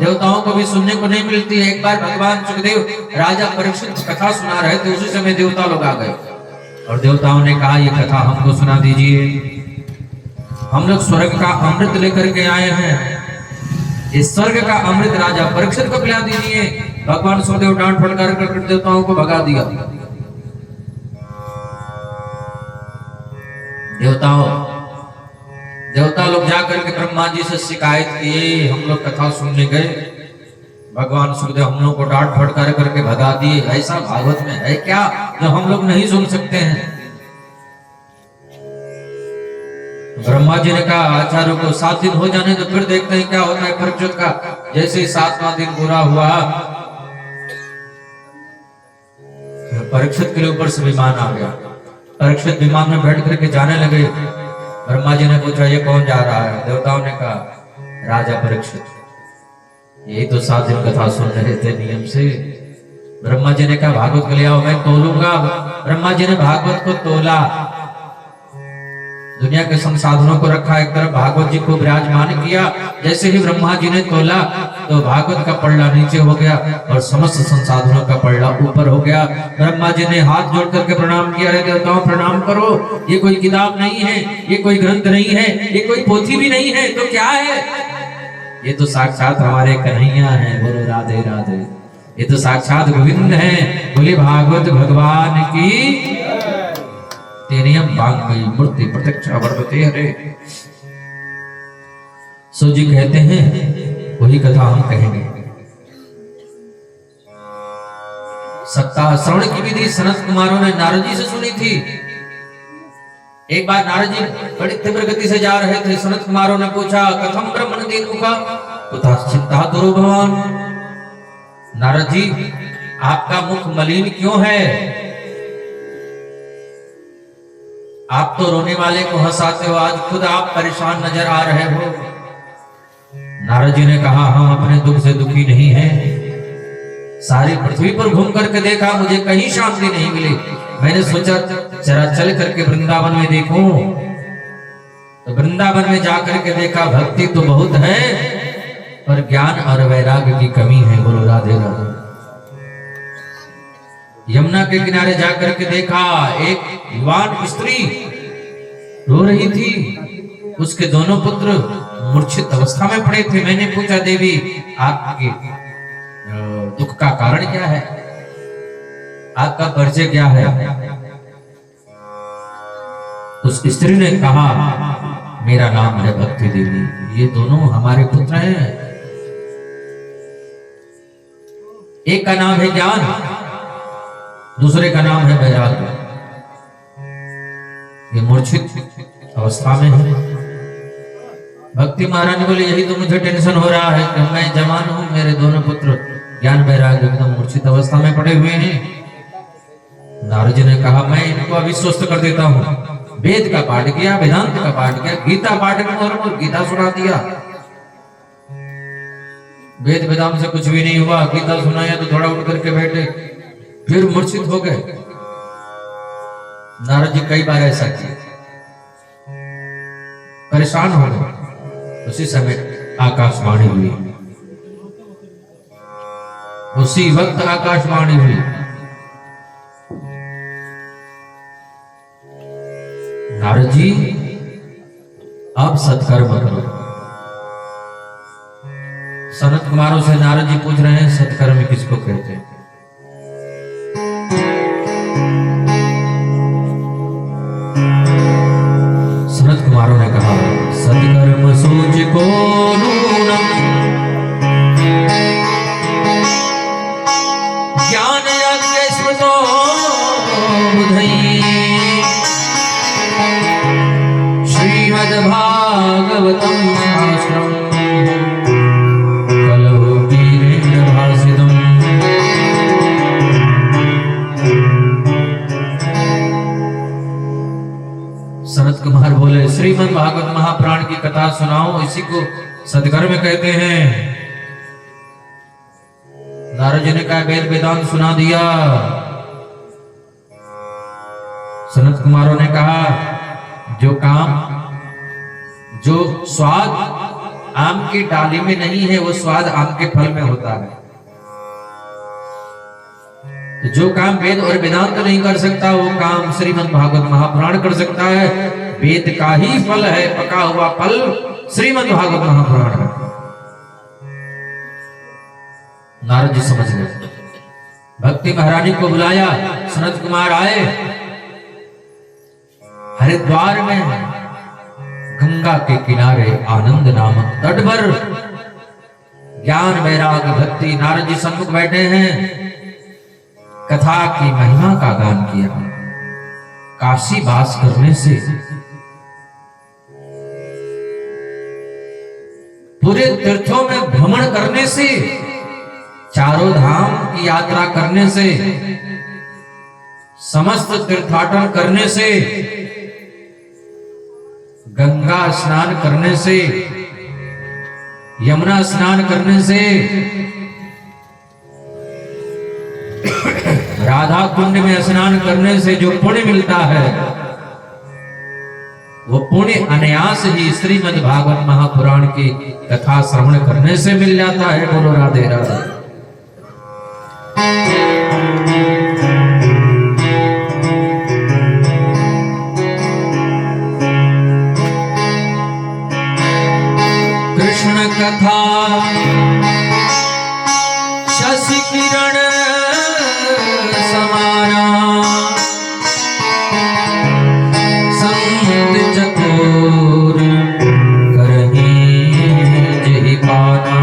देवताओं को भी सुनने को नहीं मिलती है। एक बार भगवान सुखदेव राजा परीक्षित कथा सुना रहे थे, उसी समय देवता लोग आ गए और देवताओं ने कहा ये कथा हमको सुना दीजिए। हम लोग स्वर्ग का अमृत लेकर के आए हैं, इस स्वर्ग का अमृत राजा परीक्षित को पिला दीजिए। भगवान सुखदेव डांट फटकार कर देवताओं को भगा दिया। देवता लोग जाकर के ब्रह्मा जी से शिकायत किए, हम लोग कथा सुनने गए, भगवान सुखदेव हम लोग को डांट फटकार करके भगा दिए। ऐसा भागवत में है क्या जो हम लोग नहीं सुन सकते हैं? ब्रह्मा जी ने कहा आचार्यों को 7 दिन हो जाने तो फिर देखते हैं क्या होता है परीक्षित का। जैसे ही 7वां दिन पूरा हुआ, परीक्षित के ऊपर से विमान आ गया। परीक्षित विमान में बैठ करके जाने लगे। ब्रह्मा जी ने पूछा ये कौन जा रहा है? देवताओं ने कहा राजा परीक्षित। यही तो 7 दिन कथा सुन रहे थे नियम से। ब्रह्मा जी ने कहा भागवत को ले आओ, मैं तोलूंगा। ब्रह्मा जी ने भागवत को तोला। दुनिया के संसाधनों को रखा एक तरफ, भागवत जी को विराजमान किया। जैसे ही ब्रह्मा जी ने तोला तो भागवत का पल्ला नीचे हो गया और समस्त संसाधनों का पल्ला ऊपर हो गया। ब्रह्मा जी ने हाथ जोड़ करके प्रणाम किया, अरे देवताओं प्रणाम करो, ये कोई किताब नहीं है, ये कोई ग्रंथ नहीं है, ये कोई पोथी भी नहीं है, तो क्या है? ये तो साक्षात हमारे कन्हैया हैं। बोलो राधे राधे। ये तो साक्षात गोविंद हैं। बोले भागवत भगवान की तेनियम वांग्मयी मूर्ति प्रत्यक्ष वर्तते हरे। सो जी कहते हैं वही कथा हम कहेंगे। सप्ताह श्रवण की विधि सनत कुमारों ने नारद जी से सुनी थी। एक बार नारद जी बड़ी तीव्र गति से जा रहे थे। सनत कुमारों ने पूछा कथम ब्रह्मण देनुका कुतः चिंता करो भगवान। नारद जी आपका मुख मलिन क्यों है? आप तो रोने वाले को हंसाते हो, आज खुद आप परेशान नजर आ रहे हो। नारद जी ने कहा हम अपने दुख से दुखी नहीं हैं। सारी पृथ्वी पर घूम करके देखा, मुझे कहीं शांति नहीं मिली। मैंने सोचा जरा चल करके वृंदावन में देखूं। तो वृंदावन में जाकर के देखा भक्ति तो बहुत है पर ज्ञान और वैराग्य की कमी है। बोलो राधे राधे। यमुना के किनारे जाकर के देखा एक युवान स्त्री रो रही थी, उसके दोनों पुत्र मूर्छित अवस्था में पड़े थे। मैंने पूछा देवी आपके दुख का कारण क्या है, आपका परिचय क्या है? उस स्त्री ने कहा मेरा नाम है भक्ति देवी, ये दोनों हमारे पुत्र हैं। एक का नाम है ज्ञान, दूसरे का नाम है वैराग्य। ये मूर्छित अवस्था में है। भक्ति महारानी बोले यही तो मुझे टेंशन हो रहा है कि मैं जवान हूं, मेरे दोनों पुत्र ज्ञान वैराग्य एकदम मूर्छित अवस्था में पड़े हुए हैं। नारद जी ने कहा मैं इनको अभी स्वस्थ कर देता हूं। वेद का पाठ किया, वेदांत का पाठ किया, गीता पाठ किया और गीता सुना दिया। वेद वेदांत से कुछ भी नहीं हुआ, गीता सुनाया तो थोड़ा उठ करके बैठे, फिर मूर्छित हो गए। नारद जी कई बार ऐसा किए, परेशान हो गए। उसी समय आकाशवाणी हुई, उसी वक्त आकाशवाणी हुई। नारद जी आप सत्कर्म करो। सनत कुमारों से नारद जी पूछ रहे हैं सत्कर्म किसको कहते हैं। सनत कुमारों ने कहा सत्कर्म सोच को नूनम ज्ञान यज्ञ स्मृतो बुधई श्रीमद् भागवतम शास्त्रम सनत कुमार बोले श्रीमद् भागवत महापुराण की कथा सुनाओ, इसी को सत्कर्म कहते हैं। नारद जी ने कहा वेद वेदांत सुना दिया। सनत कुमारों ने कहा जो काम, जो स्वाद आम की डाली में नहीं है वो स्वाद आम के फल में होता है। तो जो काम वेद और वेदांत नहीं कर सकता वो काम श्रीमद् भागवत महापुराण कर सकता है। वेद का ही फल है, पका हुआ फल श्रीमद् भागवत महापुराण है। नारद जी समझ गए। भक्ति महारानी को बुलाया, सनत कुमार आए। हरिद्वार में गंगा के किनारे आनंद नामक तट पर ज्ञान वैराग्य भक्ति नारद जी सम्मुख बैठे हैं। कथा की महिमा का गान किया। काशी वास करने से, पूरे तीर्थों में भ्रमण करने से, चारों धाम की यात्रा करने से, समस्त तीर्थाटन करने से, गंगा स्नान करने से, यमुना स्नान करने से, राधा कुंड में स्नान करने से जो पुण्य मिलता है वो पुण्य अनायास ही श्रीमद् भागवत महापुराण की कथा श्रवण करने से मिल जाता है। बोलो राधे राधे। कृष्ण कथा शशि किरण समाना संत चकोर करही जेहि पाना।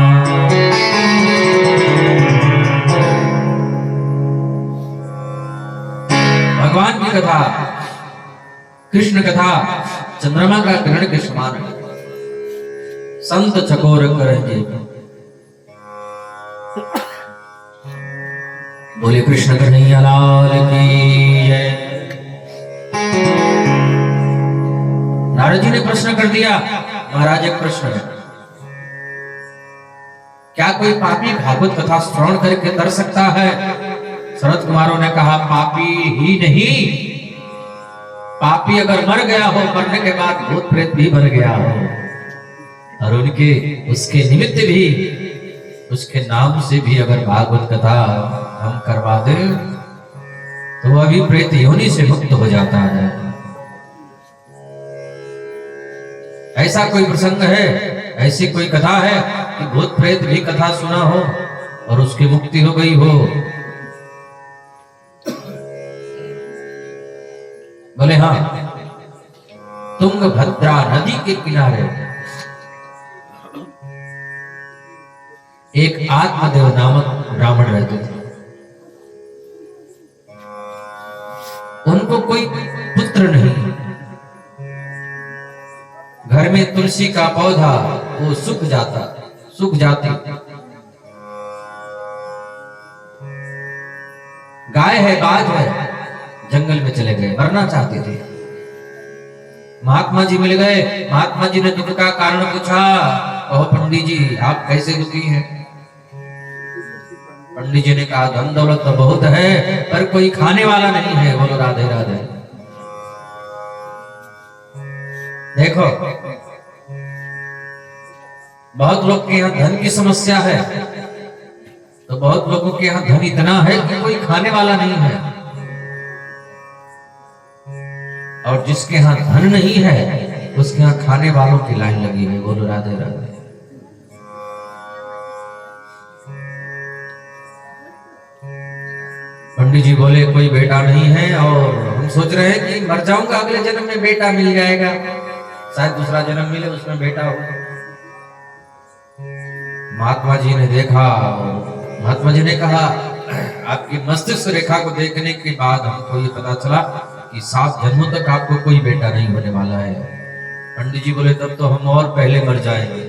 भगवान की कथा, कृष्ण कथा चंद्रमा का किरण के समान है। संत चकोर करही। बोले कृष्ण कन्हैया लाल की जय। नारद जी ने प्रश्न कर दिया, महाराज एक प्रश्न है, क्या कोई पापी भागवत कथा श्रवण करके तर सकता है? सनत कुमारों ने कहा पापी ही नहीं, पापी अगर मर गया हो, मरने के बाद भूत प्रेत भी मर गया हो और उनके उसके निमित्त भी, उसके नाम से भी अगर भागवत कथा हम करवा दे तो वह भी प्रेत योनि से मुक्त हो जाता है। ऐसा कोई प्रसंग है, ऐसी कोई कथा है कि भूत प्रेत भी कथा सुना हो और उसकी मुक्ति हो गई हो? बोले हाँ, तुंगभद्रा नदी के किनारे एक आत्मदेव नामक ब्राह्मण रहते थे। उनको कोई पुत्र नहीं, घर में तुलसी का पौधा वो सूख जाती। गाय है, बाज है, जंगल में चले गए, मरना चाहते थे। महात्मा जी मिल गए। महात्मा जी ने दुख का कारण पूछा। कहो पंडित जी आप कैसे दुखी हैं? पंडित जी ने कहा धन दौलत तो बहुत है पर कोई खाने वाला नहीं है। बोलो राधे राधे। देखो बहुत लोग के यहाँ धन की समस्या है, तो बहुत लोगों के यहाँ धन इतना है कि कोई खाने वाला नहीं है, और जिसके यहाँ धन नहीं है उसके यहाँ खाने वालों की लाइन लगी है। बोलो राधे राधे। पंडित जी बोले कोई बेटा नहीं है और हम सोच रहे हैं कि मर जाऊंगा, अगले जन्म में बेटा मिल जाएगा, शायद दूसरा जन्म मिले उसमें बेटा हो। महात्मा जी ने देखा, महात्मा जी ने कहा आपकी मस्तिष्क रेखा को देखने के बाद हमको ये पता चला कि 7 जन्मों तक आपको कोई बेटा नहीं होने वाला है। पंडित जी बोले तब तो हम और पहले मर जाएंगे,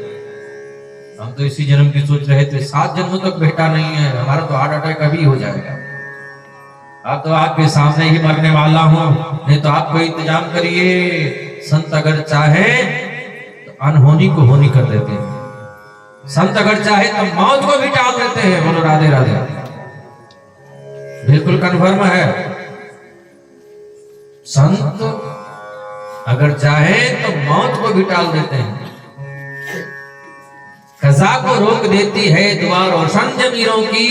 हम तो इसी जन्म की सोच रहे थे, 7 जन्मों तक बेटा नहीं है, हमारा तो हार्ट अटैक अभी हो जाएगा। अब तो आपके सामने ही मरने वाला हूं, नहीं तो आप कोई इंतजाम करिए। संत अगर चाहे तो अनहोनी को होनी कर देते हैं, संत अगर चाहे तो मौत को भी टाल देते हैं। बोलो राधे राधे। बिल्कुल कन्फर्म है, संत अगर चाहे तो मौत को भी टाल देते हैं। कज़ा को रोक देती है दुआ रोशन जमीरों की,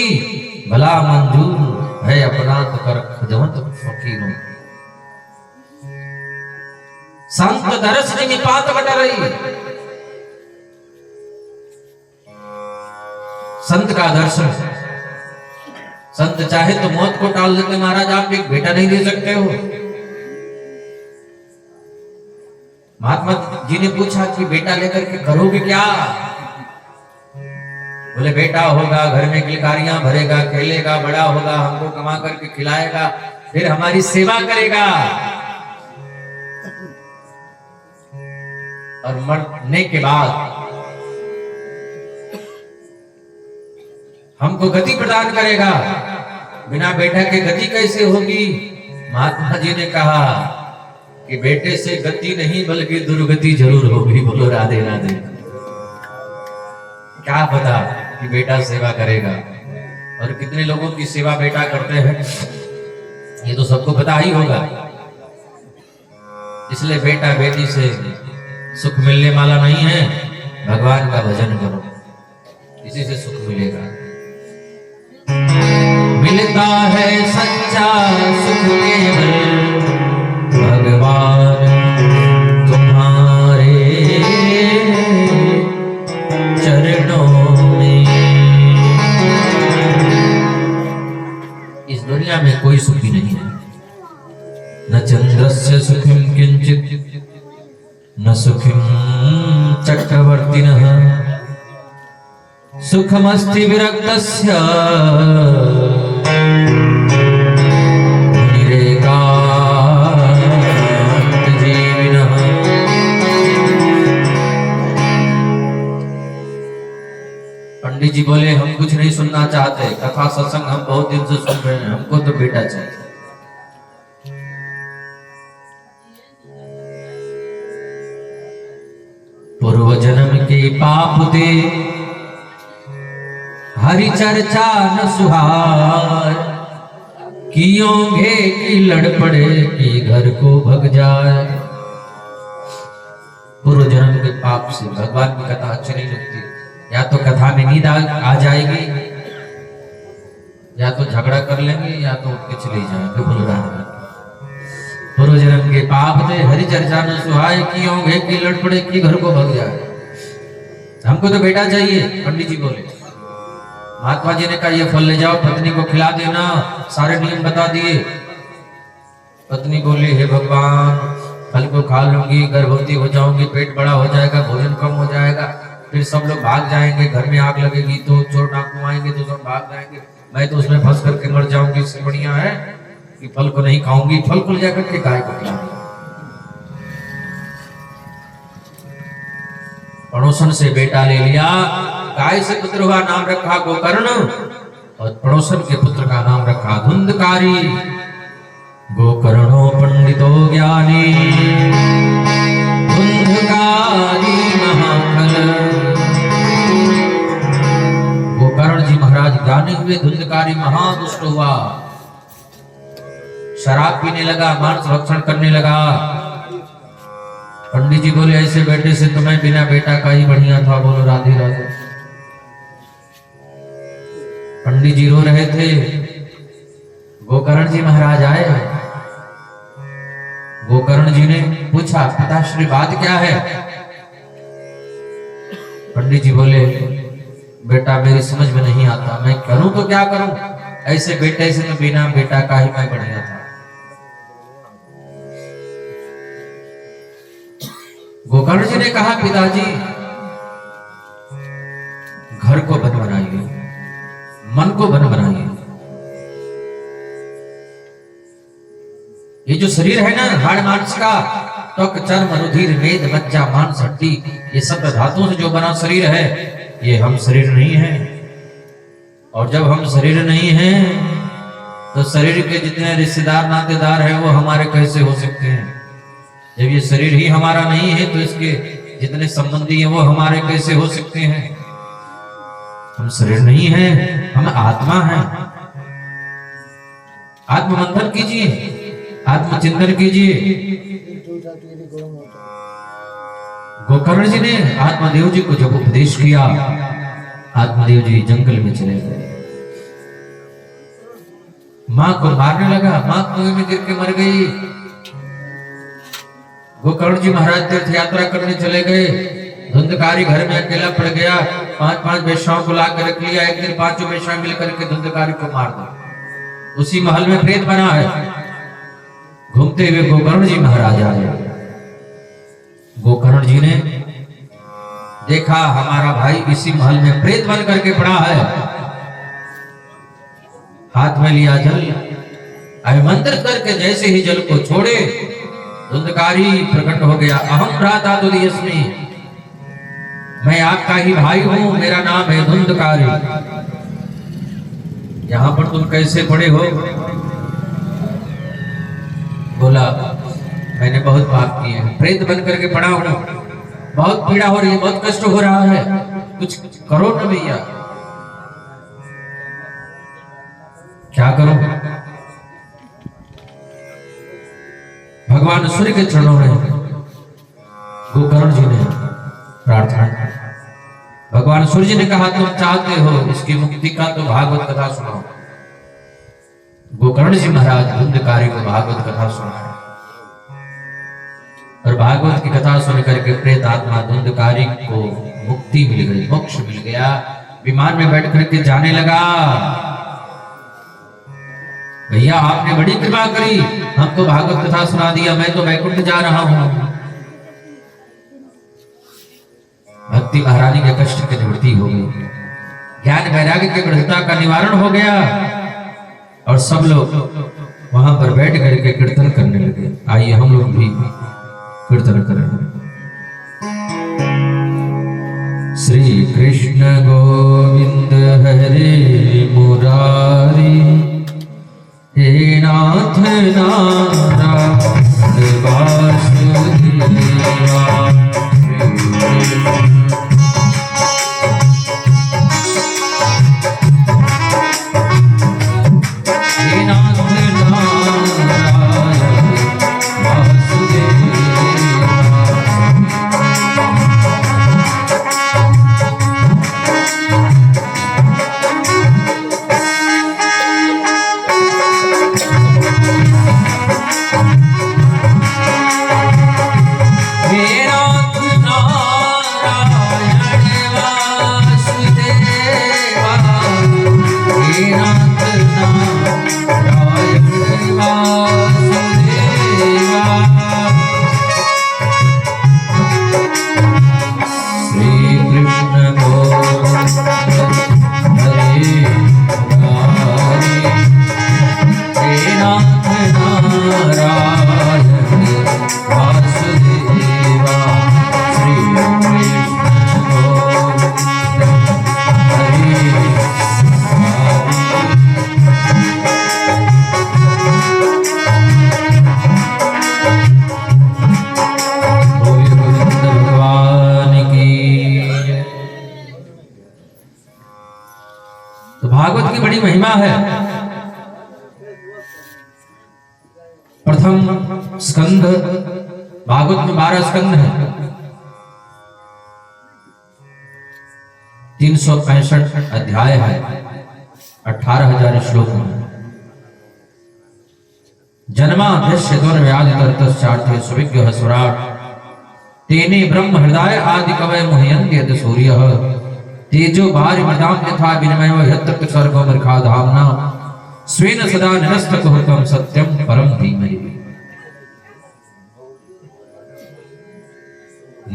भला मंजूर है अपना तो कर खिदमत फकीरों की। संत दरस निपात बट रही, संत का दर्शन। संत चाहे तो मौत को टाल देते। महाराज आप एक बेटा नहीं दे सकते हो? महात्मा जी ने पूछा कि बेटा लेकर के करोगे क्या? बोले बेटा होगा, घर में किलकारियां भरेगा, खेलेगा, बड़ा होगा, हमको कमा करके खिलाएगा, फिर हमारी सेवा करेगा, और मरने के बाद हमको गति प्रदान करेगा। बिना बेटा के गति कैसे होगी? महात्मा जी ने कहा कि बेटे से गति नहीं बल्कि दुर्गति जरूर होगी। बोलो राधे राधे। क्या पता कि बेटा सेवा करेगा, और कितने लोगों की सेवा बेटा करते हैं ये तो सबको पता ही होगा। इसलिए बेटा बेटी से सुख मिलने वाला नहीं है, भगवान का भजन करो, इसी से सुख मिलेगा। मिलता है सच्चा सुख केवल भगवान तुम्हारे चरणों में। इस दुनिया में कोई सुखी नहीं है। न चंद्रस्य सुखम किंचित न सुखम चक्रवर्तिनः सुखमस्ति विरक्तस्य निरेकान्तजीविनः। पंडित जी बोले हम कुछ नहीं सुनना चाहते, कथा सत्संग हम बहुत दिन से सुन रहे हैं, हमको तो बेटा चाहिए। पूर्व जन्म के पाप दे हरि चर्चा न सुहाय, कियोंगे की लड़ पड़े कि घर को भग जाए। पूर्व जन्म के पाप से भगवान की कथा अच्छी नहीं लगती। या तो कथा में नींद आ जाएगी, या तो झगड़ा कर लेंगे, या तो उठ के चले जाएंगे। बोल रहा है पूर्व जन्म के पाप दे हरि चर्चा न सुहाय, कियोंगे की लड़ पड़े कि घर को भग जाए। हमको तो बेटा चाहिए। पंडित जी बोले। महात्मा जी ने कहा ये फल ले जाओ, पत्नी को खिला देना। सारे नियम बता दिए। पत्नी बोली हे भगवान फल को खा लूंगी, गर्भवती हो जाऊंगी, पेट बड़ा हो जाएगा, भोजन कम हो जाएगा, फिर सब लोग भाग जाएंगे, घर में आग लगेगी तो चोर डाकू आएंगे तो सब भाग जाएंगे, मैं तो उसमें फंस करके मर जाऊंगी। इससे बढ़िया है कि फल को नहीं खाऊंगी, फल को ले जाकर के गाय को खिलाऊंगी। पड़ोसन से बेटा ले लिया, गाय से पुत्र हुआ, नाम रखा गोकर्ण, और पड़ोसन के पुत्र का नाम रखा धुंधकारी। गोकर्णो पंडितो ज्ञानी धुंधकारी महाफल। गोकर्ण जी महाराज ज्ञानी हुए, धुंधकारी महादुष्ट हुआ, शराब पीने लगा, मांस भक्षण करने लगा। पंडित जी बोले ऐसे बेटे से तुम्हें बिना बेटा का ही बढ़िया था। बोलो राधे राधे। पंडित जी रो रहे थे। गोकर्ण जी महाराज आए। गोकर्ण जी ने पूछा पिताश्री बात क्या है? पंडित जी बोले बेटा मेरी समझ में नहीं आता, मैं करूं तो क्या करूं, ऐसे बेटे से तो बिना बेटा का ही मैं बढ़िया था। गोकर्ण जी ने कहा पिताजी घर को बन बनाइए, मन को बन बनाइए। ये जो शरीर है ना, हाड़ मांस का, त्वक चर्म रुधिर मेद मज्जा मांस हड्डी, ये सब धातुओं से जो बना शरीर है, ये हम शरीर नहीं है। और जब हम शरीर नहीं हैं तो शरीर के जितने रिश्तेदार नातेदार हैं वो हमारे कैसे हो सकते हैं? जब ये शरीर ही हमारा नहीं है तो इसके जितने संबंधी हैं वो हमारे कैसे हो सकते हैं? हम शरीर नहीं है, हम आत्मा है। आत्ममंथन कीजिए, आत्मचिंतन कीजिए। गोकर्ण जी ने आत्मदेव जी को जब उपदेश किया, आत्मदेव जी जंगल में चले गए। मां को मारने लगा, मां कुएं में गिर के मर गई। गोकर्ण जी महाराज तीर्थ यात्रा करने चले गए। धुंधकारी घर में अकेला पड़ गया। 5-5 वेश्याओं को लाकर रख लिया। एक दिन 5 वेश्याएं मिलकर के धुंधकारी को मार दी। उसी महल में प्रेत बना है। घूमते हुए गोकर्ण जी महाराज आए। गोकर्ण जी ने देखा हमारा भाई इसी महल में प्रेत बन करके पड़ा है। हाथ में लिया जल, अभिमंत्रित करके जैसे ही जल को छोड़े धुंधकारी प्रकट हो गया। अहम भ्राता तुदीयस्मि, मैं आपका ही भाई हूं, मेरा नाम है धुंधकारी। यहां पर तुम कैसे पड़े हो? बोला मैंने बहुत पाप किए हैं, प्रेत बन करके पड़ा हूं, बहुत पीड़ा हो रही है, बहुत कष्ट हो रहा है, कुछ करो न भैया। क्या करूं? भगवान सूर्य के चरणों में गोकर्ण जी ने प्रार्थना की। भगवान सूर्य जी ने कहा तुम चाहते हो इसकी मुक्ति का तो भागवत कथा सुनाओ। गोकर्ण जी महाराज धुंधकारी को भागवत कथा सुनाए और भागवत की कथा सुन करके प्रेत आत्मा धुंधकारी को मुक्ति मिल गई, मोक्ष मिल गया। विमान में बैठ करके जाने लगा। भैया आपने बड़ी कृपा करी, हमको भागवत कथा सुना दिया, मैं तो वैकुंठ जा रहा हूं। भक्ति महारानी के कष्ट की निवृत्ति हो गई, ज्ञान वैराग्य की वृद्धता का निवारण हो गया और सब लोग वहां पर बैठ करके कीर्तन करने लगे। आइए हम लोग भी कीर्तन करें। श्री कृष्ण गोविंद हरे मुरारी, हे नाथ नारायण वासुदेवा। बड़ी महिमा है। प्रथम स्कंद, भागवत में 12 स्कंद है, 365 अध्याय है, 18,000 श्लोक हैं। जन्माद्यस्य व्याधितर्तश्चार्थे सुविज्ञः सुराट् तेने ब्रह्म हृदय आदि कवय मुह्यन्ति यत् सूर्यः तेजो भारि मृदां यथा विनिमयो यत्र सर्गो मृखा धाम्ना स्वेन सदा निरस्तकुहकं सत्यं परं धीमहि।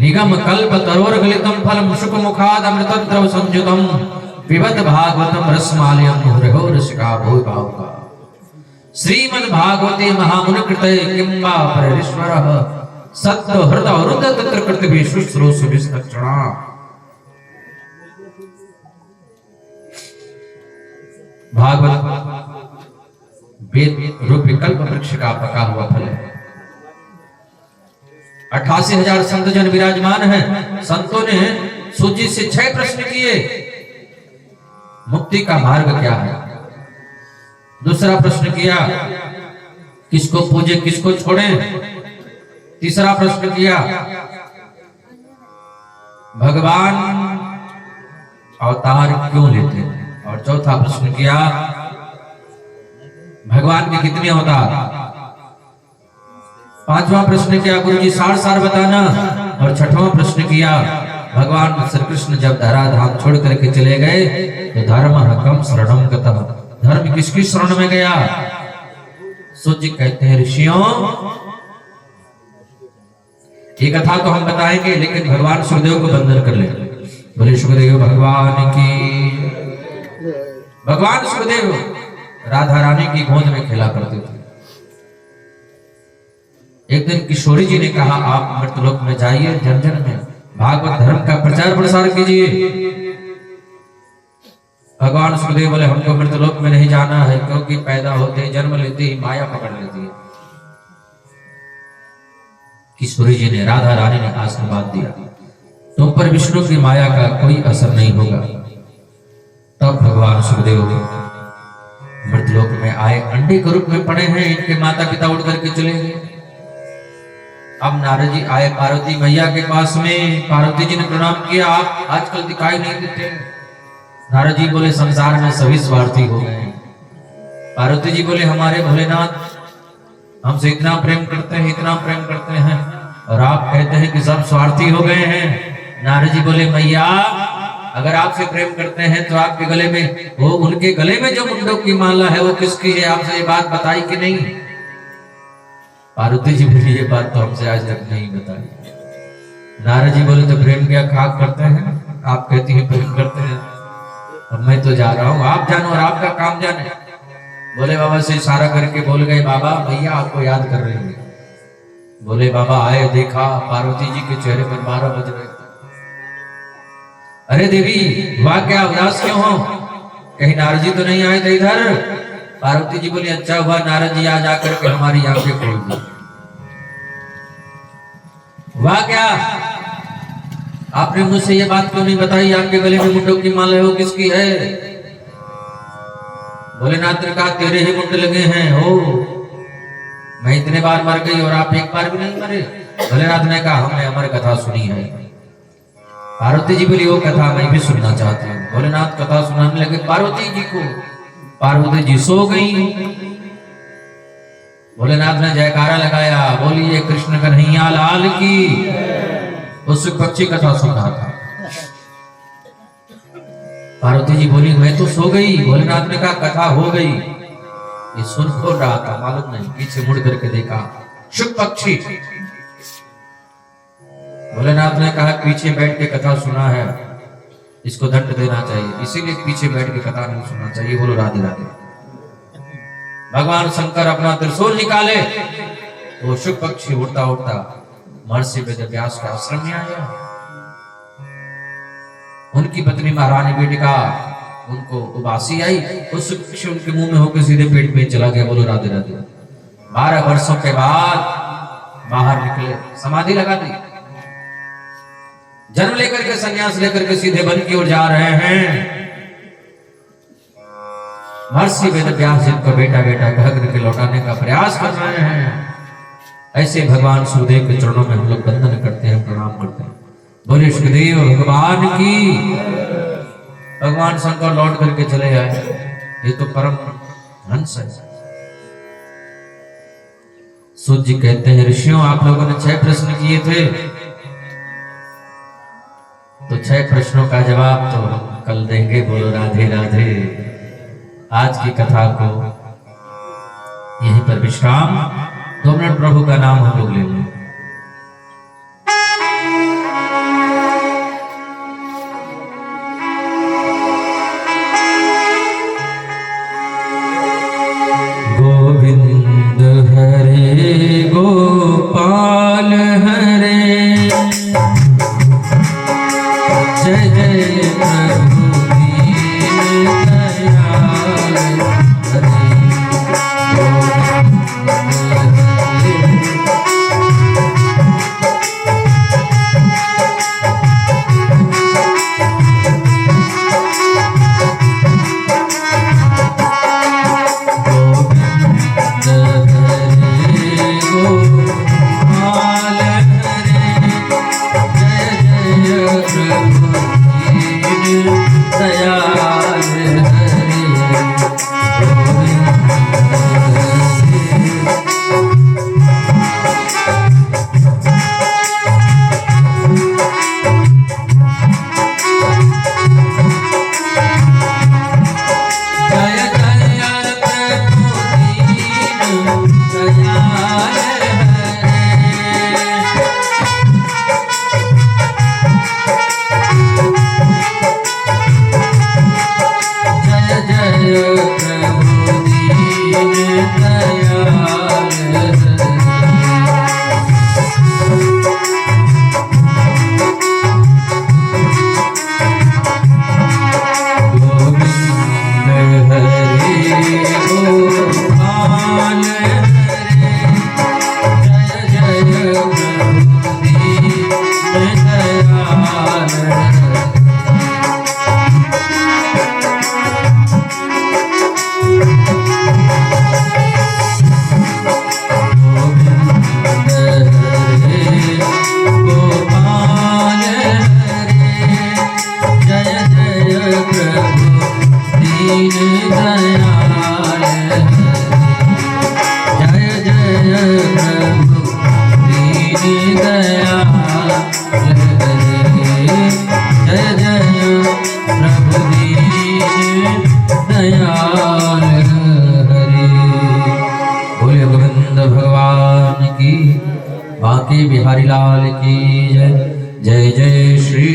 निगम कल्प तरोर्गलितं फलं शुकमुखाद अमृतद्रव संयुतं पिबत भागवतं रसमालयं मुहुरहो रसिका भूय भावुका। श्रीमद् भागवते महामुनि कृते किंबा परमेश्वरः सत्व हृदय हृदय तत्र कृतभि शुश्रूषु विस्तक्षणा। भागवत वेद रूपी कल्प वृक्ष का पका हुआ फल है। 88,000 संत जन विराजमान हैं। संतों ने सूची से 6 प्रश्न किए। मुक्ति का मार्ग क्या है? दूसरा प्रश्न किया किसको पूजे किसको छोड़े। तीसरा प्रश्न किया भगवान अवतार क्यों लेते हैं। और चौथा प्रश्न किया भगवान के कितने अवतार। पांचवा प्रश्न किया गुरु जी सार सार बताना। और छठवां प्रश्न किया भगवान श्री कृष्ण जब धराधाम छोड़ करके चले गए तो धर्म कम शरणम गतः, धर्म किसकी शरण में गया। सूची कहते हैं ऋषियों ये कथा तो हम बताएंगे लेकिन भगवान सुखदेव को बंधन कर ले। बोले सुखदेव भगवान की। भगवान सुखदेव राधा रानी की गोद में खेला करते थे। एक दिन किशोरी जी ने कहा आप मृतलोक में जाइए, जन जन में भागवत धर्म का प्रचार प्रसार कीजिए। भगवान सुखदेव बोले हमको मृतलोक में नहीं जाना है क्योंकि पैदा होते ही जन्म लेते ही माया पकड़ लेती है। किशोरी जी ने राधा रानी ने आशीर्वाद दिया तुम पर विष्णु की माया का कोई असर नहीं होगा। तब भगवान सुखदेव मृतलोक में आए, अंडे के रूप में पड़े हैं। इनके माता पिता उठ करके चले गए। अब नारद जी आए पार्वती मैया के पास में। पार्वती जी ने प्रणाम किया आप आजकल दिखाई नहीं देते। नारद जी बोले संसार में सभी स्वार्थी हो गए हैं। पार्वती जी बोले हमारे भोलेनाथ हमसे इतना प्रेम करते हैं इतना प्रेम करते हैं और आप कहते हैं कि सब स्वार्थी हो गए हैं। नारद जी बोले मैया अगर आपसे प्रेम करते हैं तो आपके गले में वो उनके गले में जो मुंडों की माला है वो किसकी है, आपसे ये बात बताई कि नहीं। पार्वती जी बोली ये बात तो हमसे आज तक नहीं बताई। नारद जी बोले तो प्रेम क्या खाक करते हैं, आप कहती हैं प्रेम करते हैं। अब मैं तो जा रहा हूँ आप जानो और आपका काम जाने। बोले बाबा से इशारा करके बोल गए बाबा भैया आपको याद कर रही है। बोले बाबा आए देखा पार्वती जी के चेहरे पर 12 बज रहे थे। अरे देवी वाह क्या उदास क्यों हो, कहीं नारद जी तो नहीं आए थे इधर। पार्वती जी बोली अच्छा हुआ नारद जी आज आकर के हमारी आंखें खोल दी। वाह क्या आपने मुझसे ये बात क्यों नहीं बताई, आपके गले में मुंडों की माला है वो किसकी है। भोलेनाथ ने कहा तेरे ही मुंड लगे हैं हो, मैं इतने बार मर गई और आप एक बार भी नहीं मरे। भोलेनाथ ने कहा हमने अमर कथा सुनी है। पार्वती जी बोली वो कथा मैं भी सुनना चाहती हूँ। भोलेनाथ कथा सुनाने लगे पार्वती जी को। पार्वती जी सो गई। भोलेनाथ ने जयकारा लगाया बोलिए कृष्ण कन्हैया लाल की। उस पक्षी कथा सुन रहा था। पार्वती जी बोली मैं तो सो गई। भोलेनाथ ने कहा कथा हो गई। ये सुन खोल रहा था मालूम नहीं, पीछे मुड़ करके देखा शुक पक्षी। भोलेनाथ ने कहा पीछे बैठ के कथा सुना है इसको दंड देना चाहिए, इसीलिए पीछे बैठ के कथा नहीं सुनना चाहिए। बोलो राधे राधे। भगवान शंकर अपना त्रिशूल निकाले, वो शुक पक्षी उड़ता उड़ता महर्षि वेद व्यास के आश्रम में आया। उनकी पत्नी महारानी बेटिका उनको उबासी आई, उस पक्षी उनके मुंह में होकर सीधे पेट में चला गया। बोलो राधे राधे। 12 वर्षों के बाद बाहर निकले, समाधि लगा दी। जन्म लेकर के संन्यास लेकर के सीधे वन की ओर जा रहे हैं। महर्षि वेद व्यास जिनको बेटा बेटा कह करके लौटाने का प्रयास कर रहे हैं, ऐसे भगवान सुखदेव के चरणों में हम लोग वंदन करते हैं, प्रणाम करते हैं। बोले सुखदेव भगवान की। भगवान शंकर लौट करके चले आए। ये तो परम हंस है। सूत जी कहते हैं, ऋषियों आप लोगों ने 6 प्रश्न किए थे, तो 6 प्रश्नों का जवाब तो कल देंगे। बोलो राधे राधे। आज की कथा को यहीं पर विश्राम। 2 मिनट प्रभु का नाम हम लोग ले लें। गोविंद हरे गोपाल हरे, जय जय प्रभु दीन दयाल हरे। बांके बिहारी लाल की जय। जय जय श्री